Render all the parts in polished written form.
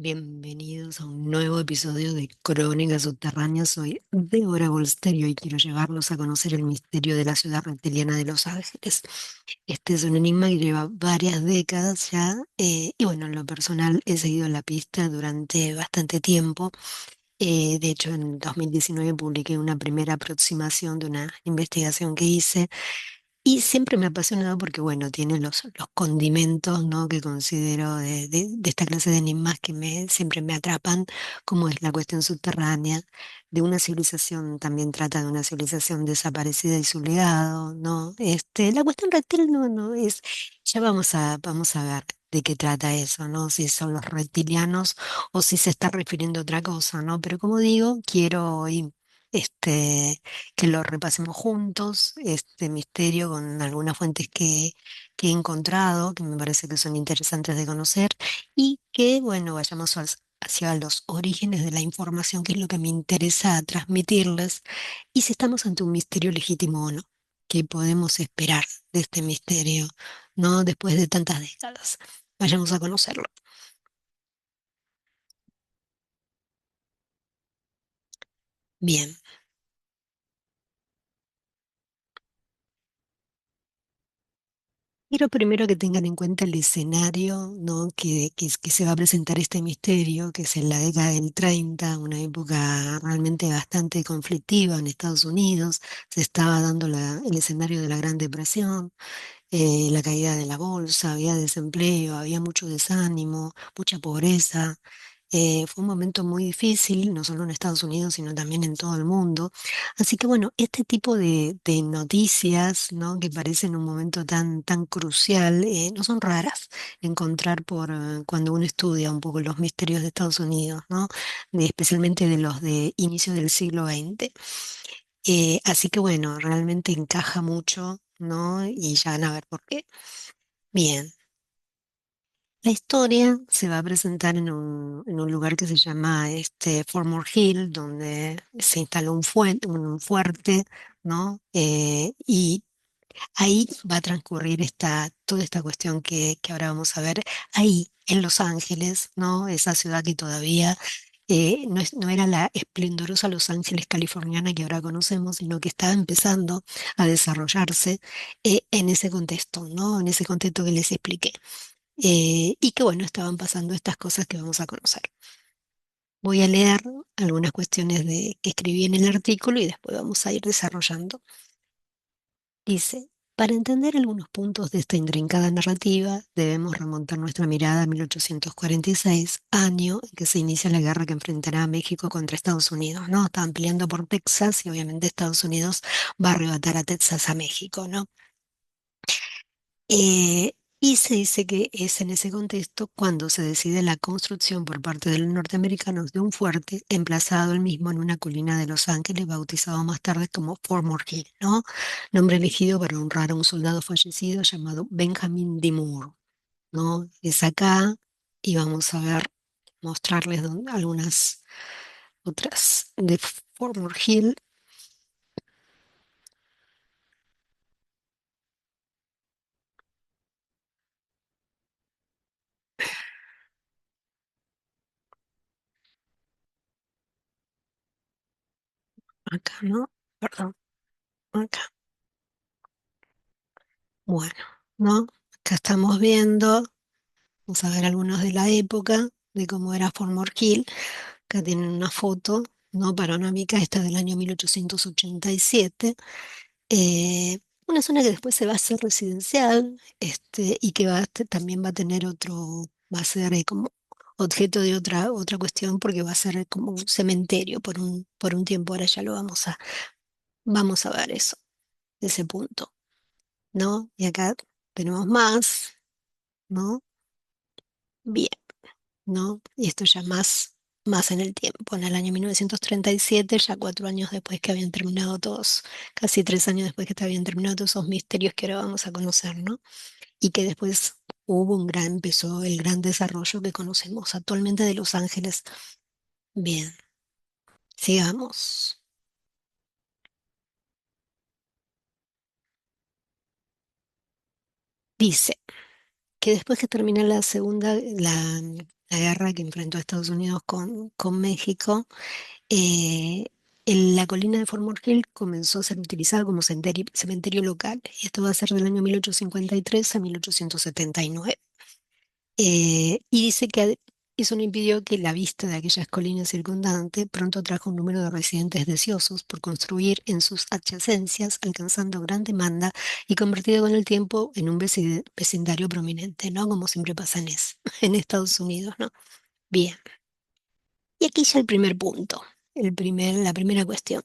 Bienvenidos a un nuevo episodio de Crónicas Subterráneas. Soy Débora Bolsterio y quiero llevarlos a conocer el misterio de la ciudad reptiliana de Los Ángeles. Este es un enigma que lleva varias décadas ya, y bueno, en lo personal he seguido la pista durante bastante tiempo. De hecho, en 2019 publiqué una primera aproximación de una investigación que hice y siempre me ha apasionado porque, bueno, tiene los condimentos, ¿no? Que considero de esta clase de enigmas que siempre me atrapan, como es la cuestión subterránea, de una civilización, también trata de una civilización desaparecida y su legado, ¿no? La cuestión reptil no es, ya vamos a ver de qué trata eso, ¿no? Si son los reptilianos o si se está refiriendo a otra cosa, ¿no? Pero como digo, quiero hoy que lo repasemos juntos, este misterio con algunas fuentes que he encontrado, que me parece que son interesantes de conocer, y que, bueno, vayamos hacia los orígenes de la información, que es lo que me interesa transmitirles, y si estamos ante un misterio legítimo o no. ¿Qué podemos esperar de este misterio, no después de tantas décadas? Vayamos a conocerlo. Bien. Quiero primero que tengan en cuenta el escenario, ¿no? Que se va a presentar este misterio, que es en la década del 30, una época realmente bastante conflictiva en Estados Unidos. Se estaba dando el escenario de la Gran Depresión, la caída de la bolsa, había desempleo, había mucho desánimo, mucha pobreza. Fue un momento muy difícil, no solo en Estados Unidos, sino también en todo el mundo. Así que bueno, este tipo de noticias, ¿no? Que parecen un momento tan crucial, no son raras encontrar cuando uno estudia un poco los misterios de Estados Unidos, ¿no? Especialmente de los de inicio del siglo XX. Así que bueno, realmente encaja mucho, ¿no? Y ya van a ver por qué. Bien. La historia se va a presentar en un lugar que se llama Fort Hill, donde se instaló un fuerte, ¿no? Y ahí va a transcurrir toda esta cuestión que ahora vamos a ver, ahí en Los Ángeles, ¿no? Esa ciudad que todavía no era la esplendorosa Los Ángeles californiana que ahora conocemos, sino que estaba empezando a desarrollarse en ese contexto, ¿no? En ese contexto que les expliqué. Y que bueno, estaban pasando estas cosas que vamos a conocer. Voy a leer algunas cuestiones que escribí en el artículo y después vamos a ir desarrollando. Dice, para entender algunos puntos de esta intrincada narrativa, debemos remontar nuestra mirada a 1846, año en que se inicia la guerra que enfrentará a México contra Estados Unidos, ¿no? Estaban peleando por Texas y obviamente Estados Unidos va a arrebatar a Texas a México, ¿no? Y se dice que es en ese contexto cuando se decide la construcción por parte de los norteamericanos de un fuerte emplazado el mismo en una colina de Los Ángeles, bautizado más tarde como Fort Hill, ¿no? Nombre elegido para honrar a un soldado fallecido llamado Benjamin D. Moore, ¿no? Es acá y vamos a ver, mostrarles algunas otras de Fort Hill. Acá, ¿no? Perdón, acá. Bueno, ¿no? Acá estamos viendo. Vamos a ver algunos de la época, de cómo era Fort Hill. Acá tienen una foto, ¿no? Panorámica, esta del año 1887. Una zona que después se va a hacer residencial, y que también va a tener va a ser como objeto de otra cuestión, porque va a ser como un cementerio por un tiempo. Ahora ya vamos a ver eso, ese punto, ¿no? Y acá tenemos más, ¿no? Bien. ¿No? Y esto ya más en el tiempo, en el año 1937, ya 4 años después que habían terminado todos, casi 3 años después que habían terminado todos esos misterios que ahora vamos a conocer, ¿no? Y que después empezó el gran desarrollo que conocemos actualmente de Los Ángeles. Bien, sigamos. Dice que después que termina la segunda, la guerra que enfrentó a Estados Unidos con México, eh, la colina de Fort Hill comenzó a ser utilizada como cementerio local. Y esto va a ser del año 1853 a 1879. Y dice que eso no impidió que la vista de aquellas colinas circundantes pronto atrajo un número de residentes deseosos por construir en sus adyacencias, alcanzando gran demanda y convertido con el tiempo en un vecindario prominente, ¿no? Como siempre pasa en Estados Unidos, ¿no? Bien, y aquí ya el primer punto, la primera cuestión.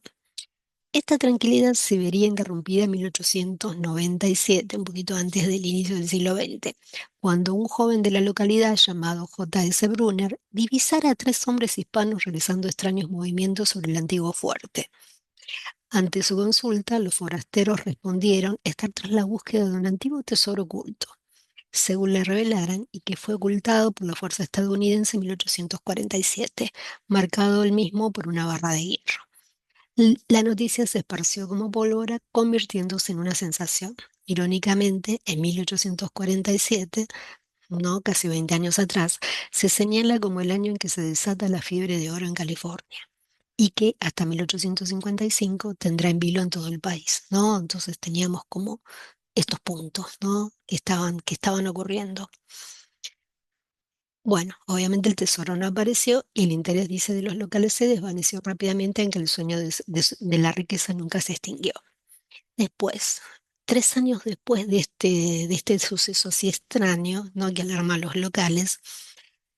Esta tranquilidad se vería interrumpida en 1897, un poquito antes del inicio del siglo XX, cuando un joven de la localidad llamado J.S. Brunner divisara a tres hombres hispanos realizando extraños movimientos sobre el antiguo fuerte. Ante su consulta, los forasteros respondieron estar tras la búsqueda de un antiguo tesoro oculto, según le revelaran, y que fue ocultado por la fuerza estadounidense en 1847, marcado el mismo por una barra de hierro. La noticia se esparció como pólvora, convirtiéndose en una sensación. Irónicamente, en 1847, no casi 20 años atrás, se señala como el año en que se desata la fiebre de oro en California y que hasta 1855 tendrá en vilo en todo el país, ¿no? Entonces teníamos como estos puntos, ¿no? Que estaban ocurriendo. Bueno, obviamente el tesoro no apareció y el interés, dice, de los locales se desvaneció rápidamente en que el sueño de la riqueza nunca se extinguió. Después, 3 años después de este suceso así extraño, ¿no? Que alarma a los locales,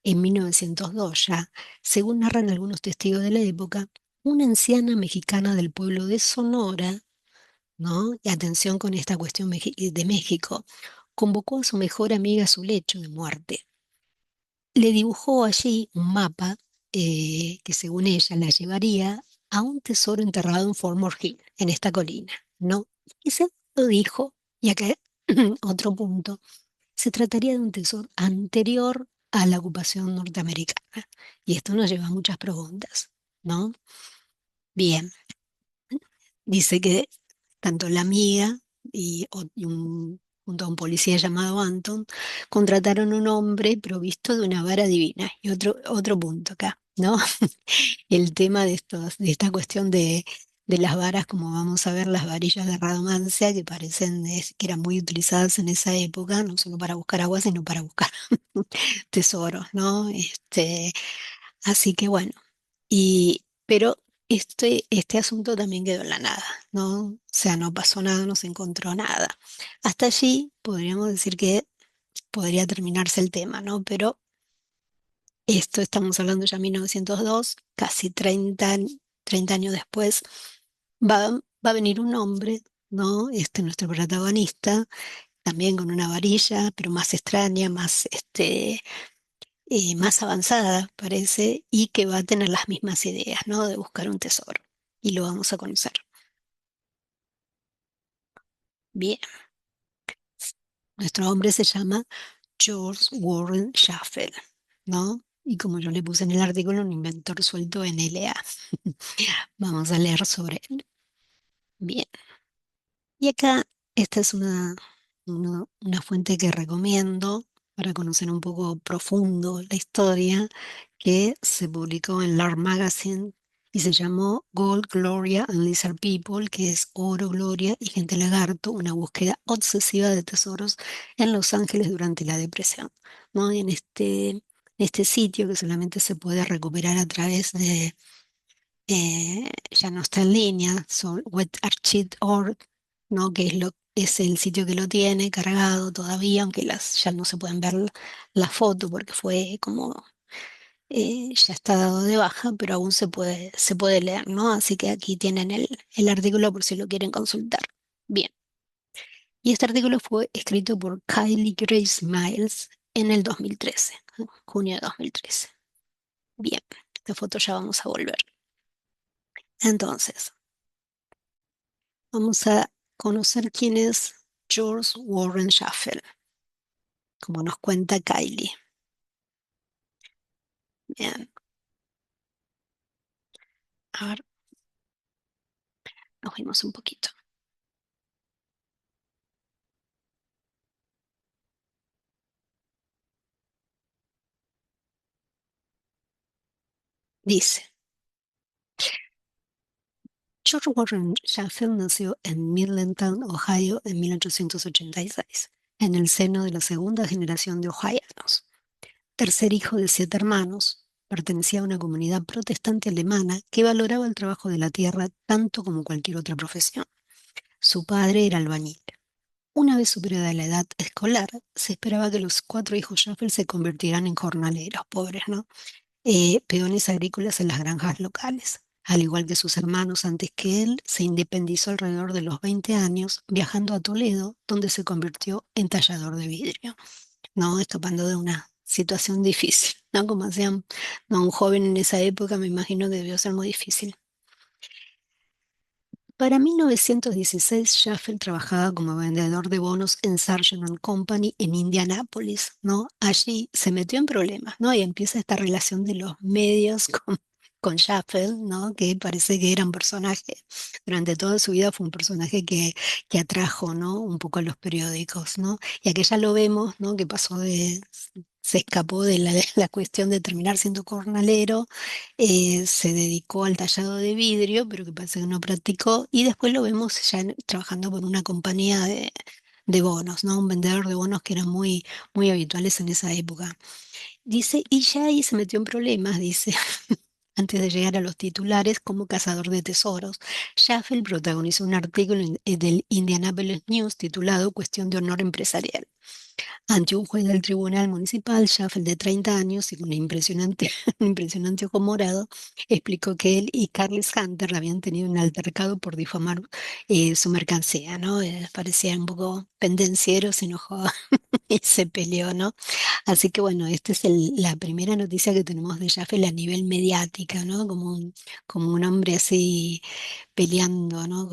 en 1902 ya, según narran algunos testigos de la época, una anciana mexicana del pueblo de Sonora, ¿no? Y atención con esta cuestión de México, convocó a su mejor amiga a su lecho de muerte. Le dibujó allí un mapa que según ella la llevaría a un tesoro enterrado en Fort Hill, en esta colina, ¿no? Y se lo dijo, y acá otro punto, se trataría de un tesoro anterior a la ocupación norteamericana. Y esto nos lleva a muchas preguntas, ¿no? Bien, dice que tanto la amiga junto a un policía llamado Anton, contrataron un hombre provisto de una vara divina. Y otro punto acá, ¿no? El tema de esta cuestión de las varas, como vamos a ver, las varillas de Radomancia, que parecen que eran muy utilizadas en esa época, no solo para buscar agua, sino para buscar tesoros, ¿no? Así que bueno, pero este asunto también quedó en la nada, ¿no? O sea, no pasó nada, no se encontró nada. Hasta allí podríamos decir que podría terminarse el tema, ¿no? Pero esto estamos hablando ya de 1902, casi 30 años después, va a venir un hombre, ¿no? Nuestro protagonista, también con una varilla, pero más extraña, más avanzada, parece, y que va a tener las mismas ideas, ¿no? De buscar un tesoro. Y lo vamos a conocer. Bien, nuestro hombre se llama George Warren Schaffel, ¿no? Y como yo le puse en el artículo, un inventor suelto en LA. Vamos a leer sobre él. Bien. Y acá, esta es una fuente que recomiendo para conocer un poco profundo la historia, que se publicó en Lark Magazine y se llamó Gold, Gloria and Lizard People, que es Oro, Gloria y Gente Lagarto, una búsqueda obsesiva de tesoros en Los Ángeles durante la Depresión, ¿no? Y en este sitio que solamente se puede recuperar a través ya no está en línea, wetarchive.org, ¿no? Que es el sitio que lo tiene cargado todavía, aunque ya no se pueden ver la foto porque fue como ya está dado de baja, pero aún se puede leer, ¿no? Así que aquí tienen el artículo por si lo quieren consultar. Bien, y este artículo fue escrito por Kylie Grace Miles en el 2013, junio de 2013. Bien, esta foto ya vamos a volver. Entonces, vamos a conocer quién es George Warren Schaffel, como nos cuenta Kylie. Bien, a ver, nos vimos un poquito. Dice, George Warren Shaffer nació en Middletown, Ohio, en 1886, en el seno de la segunda generación de ohianos. Tercer hijo de 7 hermanos, pertenecía a una comunidad protestante alemana que valoraba el trabajo de la tierra tanto como cualquier otra profesión. Su padre era albañil. Una vez superada la edad escolar, se esperaba que los 4 hijos Schaffel se convirtieran en jornaleros, pobres, ¿no? Peones agrícolas en las granjas locales. Al igual que sus hermanos antes que él, se independizó alrededor de los 20 años, viajando a Toledo, donde se convirtió en tallador de vidrio, ¿no? Escapando de una situación difícil, ¿no? Como hacían, ¿no? Un joven en esa época, me imagino que debió ser muy difícil. Para 1916, Schaffel trabajaba como vendedor de bonos en Sargent and Company en Indianápolis, ¿no? Allí se metió en problemas, ¿no? Y empieza esta relación de los medios con Schaffel, ¿no? Que parece que era un personaje, durante toda su vida fue un personaje que atrajo, ¿no? Un poco a los periódicos, ¿no? Y aquí ya lo vemos, ¿no? Que pasó se escapó de la cuestión de terminar siendo jornalero, se dedicó al tallado de vidrio, pero que parece que no practicó, y después lo vemos ya trabajando por una compañía de bonos, ¿no? Un vendedor de bonos que eran muy, muy habituales en esa época. Dice, y ya ahí se metió en problemas, dice, antes de llegar a los titulares como cazador de tesoros. Schaffel protagonizó un artículo del Indianapolis News titulado Cuestión de honor empresarial. Ante un juez del Tribunal Municipal, Schaffel, de 30 años y con una impresionante, un impresionante ojo morado, explicó que él y Carles Hunter habían tenido un altercado por difamar su mercancía, ¿no? Parecía un poco pendenciero, se enojó y se peleó, ¿no? Así que bueno, esta es la primera noticia que tenemos de Schaffel a nivel mediática, ¿no? Como un hombre así peleando, ¿no?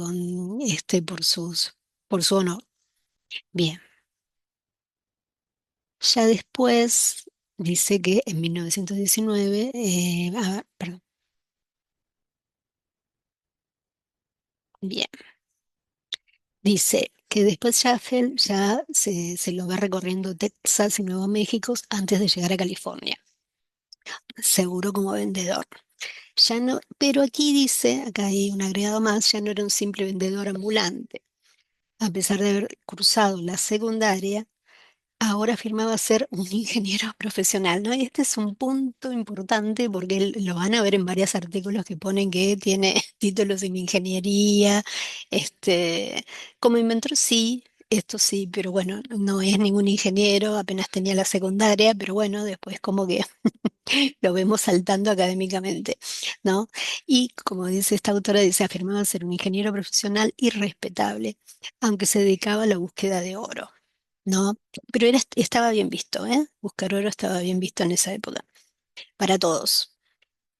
Por su honor. Bien. Ya después dice que en 1919, perdón, bien, dice que después Schaffel ya se lo va recorriendo Texas y Nuevo México antes de llegar a California, seguro como vendedor. Ya no, pero aquí dice, acá hay un agregado más, ya no era un simple vendedor ambulante. A pesar de haber cruzado la secundaria, ahora afirmaba ser un ingeniero profesional, ¿no? Y este es un punto importante porque lo van a ver en varios artículos que ponen que tiene títulos en ingeniería, este, como inventor sí, esto sí, pero bueno, no es ningún ingeniero, apenas tenía la secundaria, pero bueno, después como que lo vemos saltando académicamente, ¿no? Y como dice esta autora, dice, afirmaba ser un ingeniero profesional y respetable, aunque se dedicaba a la búsqueda de oro. ¿No? Pero estaba bien visto, ¿eh? Buscar oro estaba bien visto en esa época, para todos.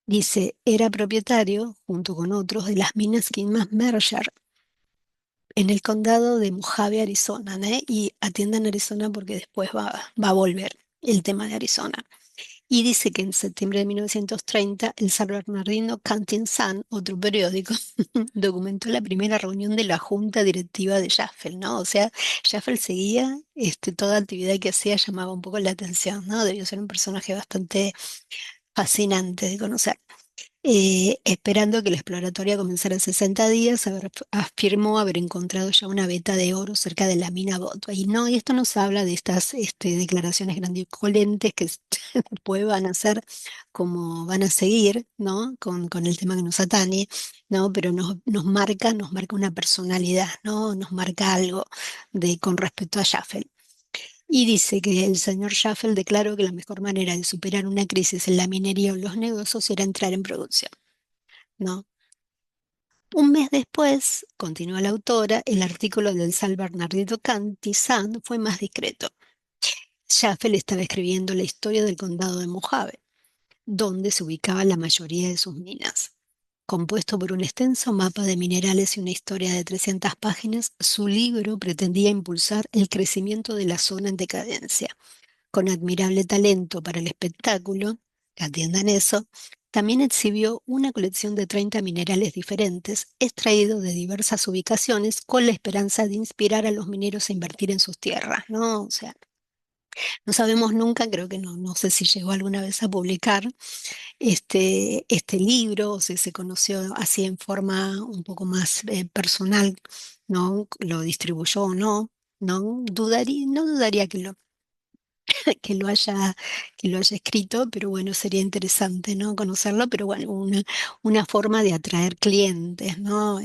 Dice, era propietario, junto con otros, de las minas Kinmas Merger en el condado de Mojave, Arizona, ¿no? Y atiendan Arizona porque después va a volver el tema de Arizona. Y dice que en septiembre de 1930 el San Bernardino County Sun, otro periódico, documentó la primera reunión de la junta directiva de Jaffel, ¿no? O sea, Jaffel seguía, toda actividad que hacía llamaba un poco la atención, ¿no? Debió ser un personaje bastante fascinante de conocer. Esperando que la exploratoria comenzara en 60 días, afirmó haber encontrado ya una veta de oro cerca de la mina Botway. No, y esto nos habla de estas declaraciones grandilocuentes que después van a ser como van a seguir, ¿no? Con el tema que nos atañe, ¿no? Pero nos marca una personalidad, ¿no? Nos marca algo con respecto a Schaffel. Y dice que el señor Schaffel declaró que la mejor manera de superar una crisis en la minería o los negocios era entrar en producción, ¿no? Un mes después, continúa la autora, el artículo del San Bernardino County Sun fue más discreto. Schaffel estaba escribiendo la historia del condado de Mojave, donde se ubicaba la mayoría de sus minas. Compuesto por un extenso mapa de minerales y una historia de 300 páginas, su libro pretendía impulsar el crecimiento de la zona en decadencia. Con admirable talento para el espectáculo, atiendan eso, también exhibió una colección de 30 minerales diferentes, extraídos de diversas ubicaciones, con la esperanza de inspirar a los mineros a invertir en sus tierras, ¿no? O sea, No sabemos nunca, creo que no, no sé si llegó alguna vez a publicar este libro, o si se conoció así en forma un poco más personal, ¿no? Lo distribuyó o no. No dudaría que lo haya, que lo haya escrito, pero bueno, sería interesante, ¿no? Conocerlo, pero bueno, una forma de atraer clientes, ¿no?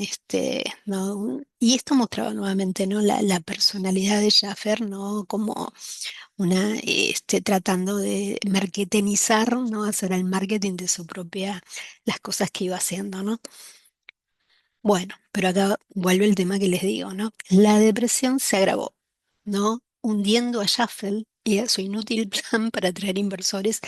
¿No? Y esto mostraba nuevamente, ¿no? La personalidad de Schaffer, ¿no? Como tratando de marketingizar, ¿no? Hacer el marketing de su propia, las cosas que iba haciendo, ¿no? Bueno, pero acá vuelve el tema que les digo, ¿no? La depresión se agravó, ¿no? Hundiendo a Schaffel y a su inútil plan para atraer inversores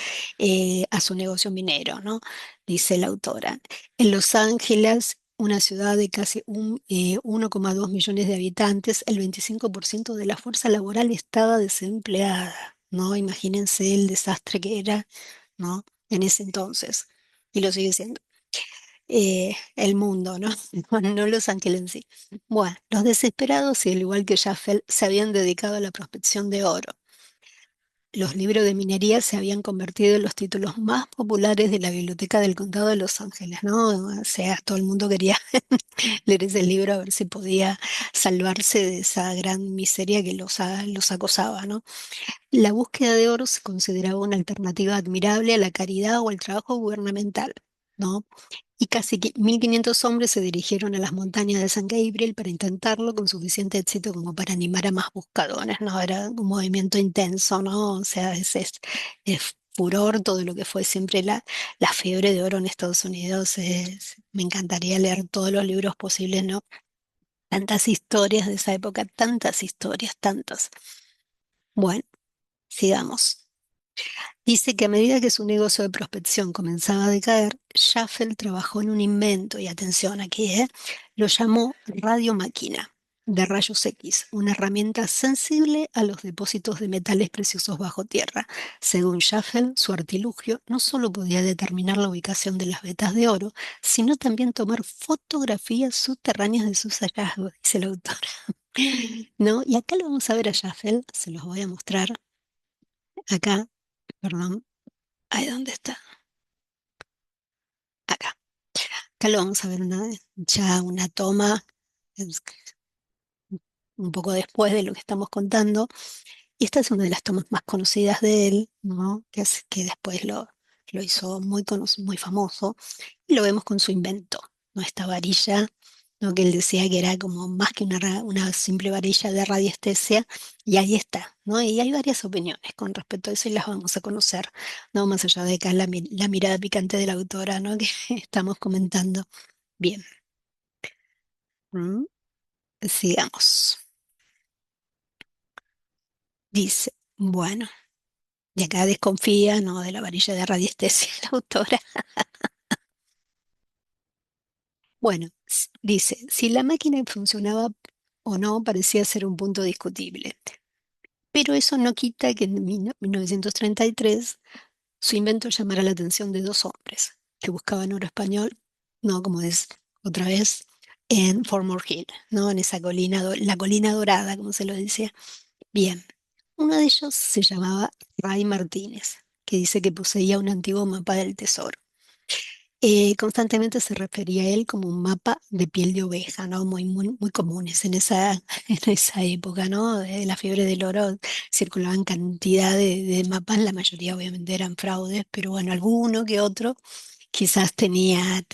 a su negocio minero, ¿no? Dice la autora. En Los Ángeles, una ciudad de casi 1,2 millones de habitantes, el 25% de la fuerza laboral estaba desempleada, ¿no? Imagínense el desastre que era, ¿no? En ese entonces. Y lo sigue siendo el mundo, ¿no? No Los Ángeles en sí. Bueno, los desesperados, y al igual que Jaffel, se habían dedicado a la prospección de oro. Los libros de minería se habían convertido en los títulos más populares de la biblioteca del condado de Los Ángeles, ¿no? O sea, todo el mundo quería leer ese libro a ver si podía salvarse de esa gran miseria que los acosaba, ¿no? La búsqueda de oro se consideraba una alternativa admirable a la caridad o al trabajo gubernamental, ¿no? Y casi 1.500 hombres se dirigieron a las montañas de San Gabriel para intentarlo con suficiente éxito como para animar a más buscadores, ¿no? Era un movimiento intenso, ¿no? O sea, es furor todo lo que fue siempre la fiebre de oro en Estados Unidos. Me encantaría leer todos los libros posibles, ¿no? Tantas historias de esa época, tantas historias, tantas. Bueno, sigamos. Dice que a medida que su negocio de prospección comenzaba a decaer, Schaffel trabajó en un invento, y atención aquí, lo llamó radio máquina de rayos X, una herramienta sensible a los depósitos de metales preciosos bajo tierra. Según Schaffel, su artilugio no solo podía determinar la ubicación de las vetas de oro, sino también tomar fotografías subterráneas de sus hallazgos, dice la autora. ¿No? Y acá lo vamos a ver a Schaffel, se los voy a mostrar acá, perdón. Ahí, ¿dónde está? Acá. Acá lo vamos a ver ya una toma es un poco después de lo que estamos contando. Y esta es una de las tomas más conocidas de él, ¿no? Que después lo hizo muy famoso. Y lo vemos con su invento, ¿no? Esta varilla, ¿no? Que él decía que era como más que una simple varilla de radiestesia. Y ahí está, ¿no? Y hay varias opiniones con respecto a eso y las vamos a conocer, ¿no? Más allá de acá la mirada picante de la autora, ¿no? Que estamos comentando. Bien, mm, sigamos. Dice, bueno, y acá desconfía, ¿no? De la varilla de radiestesia la autora. Bueno, dice, si la máquina funcionaba o no parecía ser un punto discutible, pero eso no quita que en 1933 su invento llamara la atención de dos hombres que buscaban oro español, no como es otra vez, en Fort Hill, ¿no? En esa colina, la colina dorada, como se lo decía. Bien, uno de ellos se llamaba Ray Martínez, que dice que poseía un antiguo mapa del tesoro. Constantemente se refería a él como un mapa de piel de oveja, ¿no? Muy comunes en en esa época, ¿no? De la fiebre del oro circulaban cantidad de mapas, la mayoría obviamente eran fraudes, pero bueno, alguno que otro quizás tenía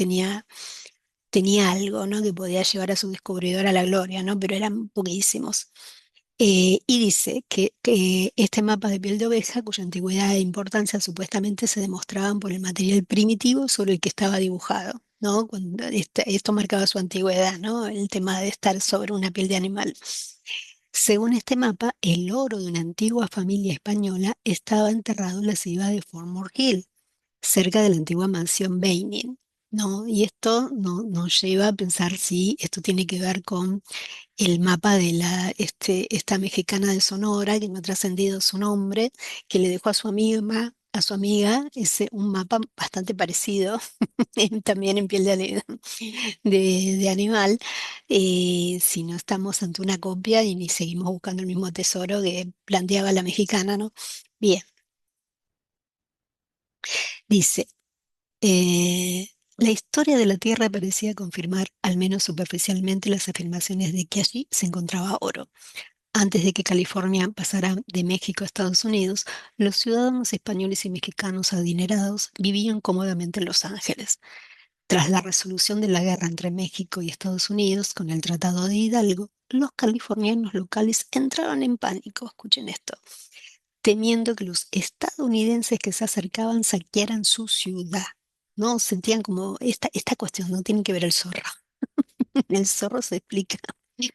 algo, ¿no? Que podía llevar a su descubridor a la gloria, ¿no? Pero eran poquísimos. Y dice que este mapa de piel de oveja, cuya antigüedad e importancia supuestamente se demostraban por el material primitivo sobre el que estaba dibujado, ¿no? Cuando esto marcaba su antigüedad, ¿no? El tema de estar sobre una piel de animal. Según este mapa, el oro de una antigua familia española estaba enterrado en la ciudad de Fort Hill, cerca de la antigua mansión Beinin, ¿no? Y esto nos lleva a pensar si esto tiene que ver con el mapa de esta mexicana de Sonora, que no ha trascendido su nombre, que le dejó a su amiga, a su amiga un mapa bastante parecido, también en piel de animal, si no estamos ante una copia y ni seguimos buscando el mismo tesoro que planteaba la mexicana, ¿no? Bien, dice, la historia de la Tierra parecía confirmar, al menos superficialmente, las afirmaciones de que allí se encontraba oro. Antes de que California pasara de México a Estados Unidos, los ciudadanos españoles y mexicanos adinerados vivían cómodamente en Los Ángeles. Tras la resolución de la guerra entre México y Estados Unidos con el Tratado de Hidalgo, los californianos locales entraron en pánico, escuchen esto, temiendo que los estadounidenses que se acercaban saquearan su ciudad. ¿No? Sentían como esta cuestión, no tiene que ver el zorro. El zorro se explica,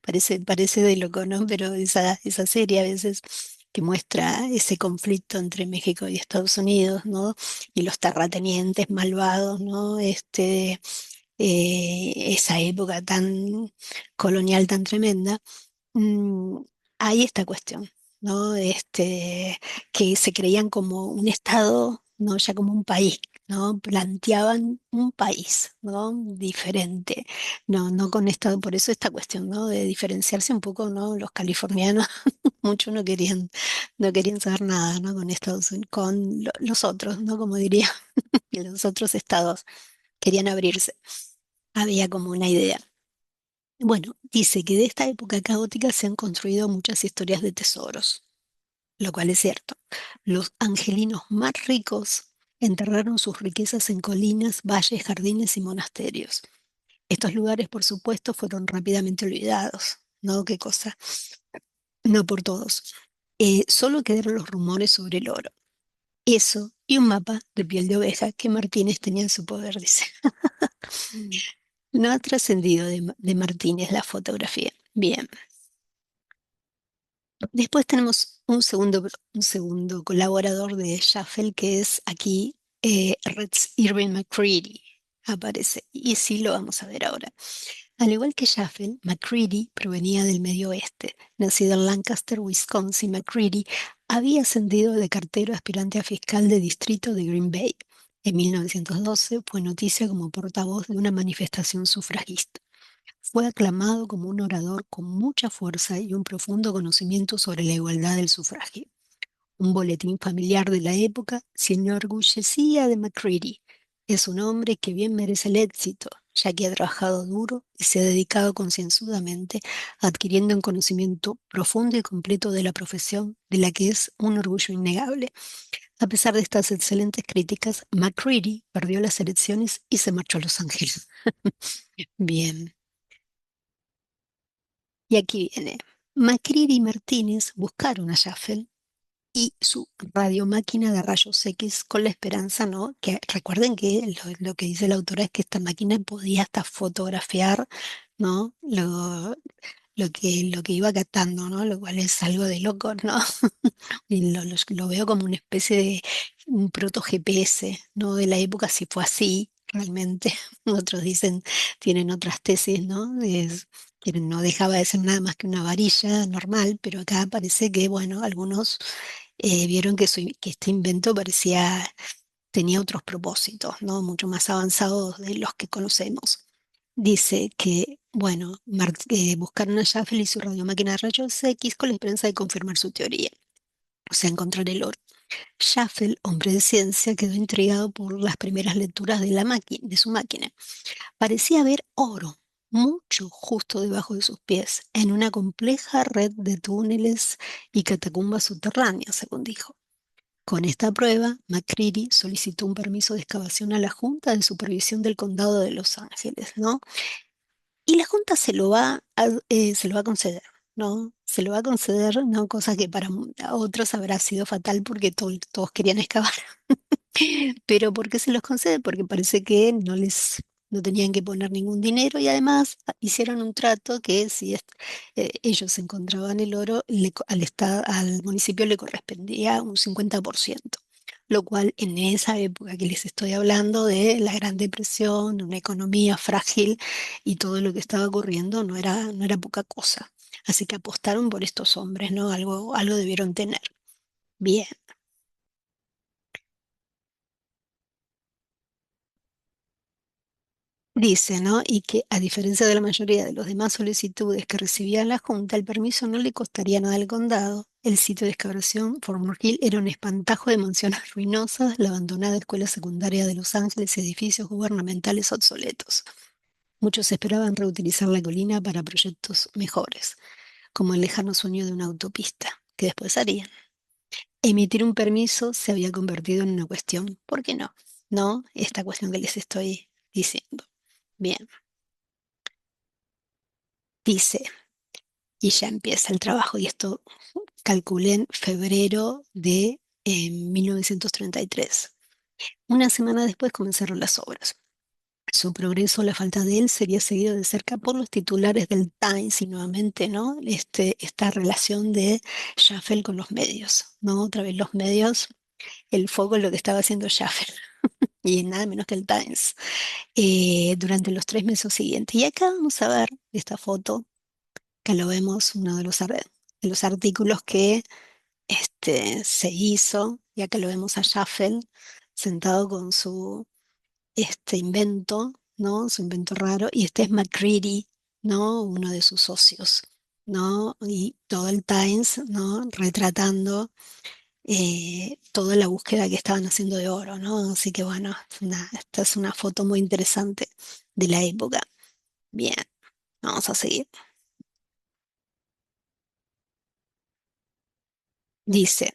parece de loco, ¿no? Pero esa serie a veces que muestra ese conflicto entre México y Estados Unidos, ¿no? Y los terratenientes malvados, ¿no? Esa época tan colonial, tan tremenda. mm, Hay esta cuestión, ¿no? Que se creían como un estado, ¿no? Ya como un país, ¿no? Planteaban un país, ¿no? Diferente, no con estado, por eso esta cuestión, ¿no? De diferenciarse un poco, ¿no? Los californianos, muchos no querían saber nada, ¿no? Con Estados Unidos, con los otros, ¿no? Como diría, los otros estados querían abrirse. Había como una idea. Bueno, dice que de esta época caótica se han construido muchas historias de tesoros, lo cual es cierto. Los angelinos más ricos enterraron sus riquezas en colinas, valles, jardines y monasterios. Estos lugares, por supuesto, fueron rápidamente olvidados. ¿No? ¿Qué cosa? No por todos. Solo quedaron los rumores sobre el oro. Eso y un mapa de piel de oveja que Martínez tenía en su poder, dice. No ha trascendido de Martínez la fotografía. Bien. Después tenemos un segundo colaborador de Shuffle, que es aquí Rex Irving McCready. Aparece. Y sí lo vamos a ver ahora. Al igual que Shuffle, McCready provenía del Medio Oeste. Nacido en Lancaster, Wisconsin, McCready había ascendido de cartero aspirante a fiscal de distrito de Green Bay. En 1912 fue noticia como portavoz de una manifestación sufragista. Fue aclamado como un orador con mucha fuerza y un profundo conocimiento sobre la igualdad del sufragio. Un boletín familiar de la época se enorgullecía de McCready. Es un hombre que bien merece el éxito, ya que ha trabajado duro y se ha dedicado concienzudamente adquiriendo un conocimiento profundo y completo de la profesión, de la que es un orgullo innegable. A pesar de estas excelentes críticas, McCready perdió las elecciones y se marchó a Los Ángeles. Bien. Y aquí viene. Macri y Martínez buscaron a Jaffel y su radiomáquina de rayos X con la esperanza, ¿no? Que recuerden que lo que dice la autora es que esta máquina podía hasta fotografiar, ¿no? Lo que iba captando, ¿no? Lo cual es algo de loco, ¿no? Y lo veo como una especie de un proto GPS, ¿no? De la época, si fue así, realmente. Otros dicen, tienen otras tesis, ¿no? Que no dejaba de ser nada más que una varilla normal, pero acá parece que, bueno, algunos vieron que este invento tenía otros propósitos, ¿no? Mucho más avanzados de los que conocemos. Dice que, bueno, buscaron a Shuffle y su radiomáquina de rayos X con la esperanza de confirmar su teoría, o sea, encontrar el oro. Shuffle, hombre de ciencia, quedó intrigado por las primeras lecturas de su máquina. Parecía haber oro, mucho justo debajo de sus pies, en una compleja red de túneles y catacumbas subterráneas, según dijo. Con esta prueba, McCreary solicitó un permiso de excavación a la Junta de Supervisión del Condado de Los Ángeles, ¿no? Y la Junta se lo va a conceder, ¿no? Se lo va a conceder, ¿no? Cosa que para otros habrá sido fatal porque todos querían excavar. Pero ¿por qué se los concede? Porque parece que no tenían que poner ningún dinero y además hicieron un trato que si ellos encontraban el oro, al municipio le correspondía un 50%, lo cual en esa época que les estoy hablando de la Gran Depresión, una economía frágil y todo lo que estaba ocurriendo no era poca cosa. Así que apostaron por estos hombres, ¿no? Algo debieron tener. Bien. Dice, ¿no? Y que a diferencia de la mayoría de las demás solicitudes que recibía la Junta, el permiso no le costaría nada al condado. El sitio de excavación, Fort Hill, era un espantajo de mansiones ruinosas, la abandonada escuela secundaria de Los Ángeles y edificios gubernamentales obsoletos. Muchos esperaban reutilizar la colina para proyectos mejores, como el lejano sueño de una autopista, que después harían. Emitir un permiso se había convertido en una cuestión, ¿por qué no? ¿No? Esta cuestión que les estoy diciendo. Bien, dice, y ya empieza el trabajo, y esto calculé en febrero de 1933. Una semana después comenzaron las obras. Su progreso, la falta de él, sería seguido de cerca por los titulares del Times y nuevamente, ¿no? Esta relación de Schaffel con los medios, ¿no? Otra vez los medios, el foco en lo que estaba haciendo Schaffel y nada menos que el Times durante los 3 meses siguientes. Y acá vamos a ver esta foto, que lo vemos, uno de los artículos que se hizo, ya que lo vemos a Schaffel sentado con su invento, ¿no? Su invento raro, y este es McCready, ¿no? Uno de sus socios, ¿no? Y todo el Times, ¿no? Retratando toda la búsqueda que estaban haciendo de oro, ¿no? Así que bueno, esta es una foto muy interesante de la época. Bien, vamos a seguir. Dice,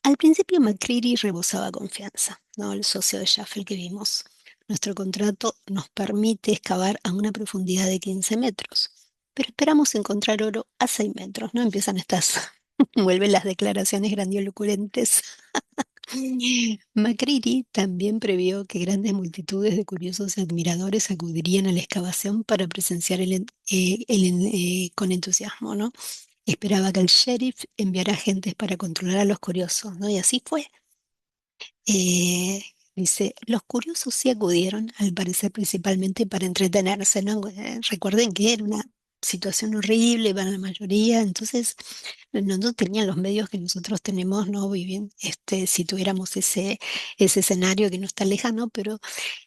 al principio McCready rebosaba confianza, ¿no? El socio de Schaffel que vimos. Nuestro contrato nos permite excavar a una profundidad de 15 metros, pero esperamos encontrar oro a 6 metros, ¿no? Empiezan estas, vuelven las declaraciones grandilocuentes. McCready también previó que grandes multitudes de curiosos y admiradores acudirían a la excavación para presenciar con entusiasmo, ¿no? Esperaba que el sheriff enviara agentes para controlar a los curiosos, ¿no? Y así fue. Eh, Dice, los curiosos sí acudieron, al parecer principalmente para entretenerse, ¿no? Recuerden que era una situación horrible para la mayoría, entonces no tenían los medios que nosotros tenemos, ¿no? Viviendo, si tuviéramos ese escenario que no está lejano, pero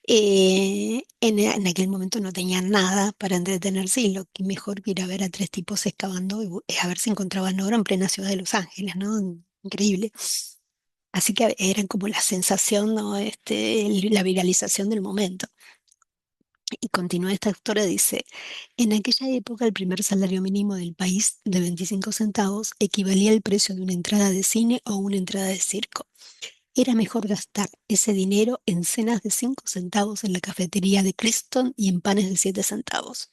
en aquel momento no tenían nada para entretenerse y lo que mejor que ir a ver a tres tipos excavando a ver si encontraban oro en plena ciudad de Los Ángeles, ¿no? Increíble. Así que eran como la sensación, ¿no? La viralización del momento. Y continúa esta autora, dice, en aquella época el primer salario mínimo del país de 25 centavos equivalía al precio de una entrada de cine o una entrada de circo. Era mejor gastar ese dinero en cenas de 5 centavos en la cafetería de Criston y en panes de 7 centavos.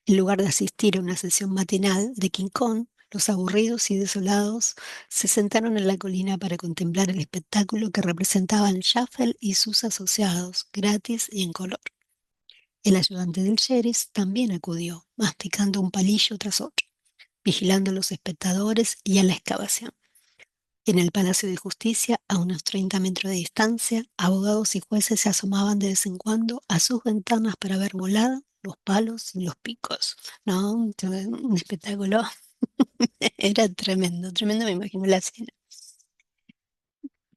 En lugar de asistir a una sesión matinal de King Kong, los aburridos y desolados se sentaron en la colina para contemplar el espectáculo que representaban Schaffel y sus asociados, gratis y en color. El ayudante del sheriff también acudió, masticando un palillo tras otro, vigilando a los espectadores y a la excavación. En el Palacio de Justicia, a unos 30 metros de distancia, abogados y jueces se asomaban de vez en cuando a sus ventanas para ver volar los palos y los picos. ¿No? Un espectáculo. Era tremendo, tremendo, me imagino la escena.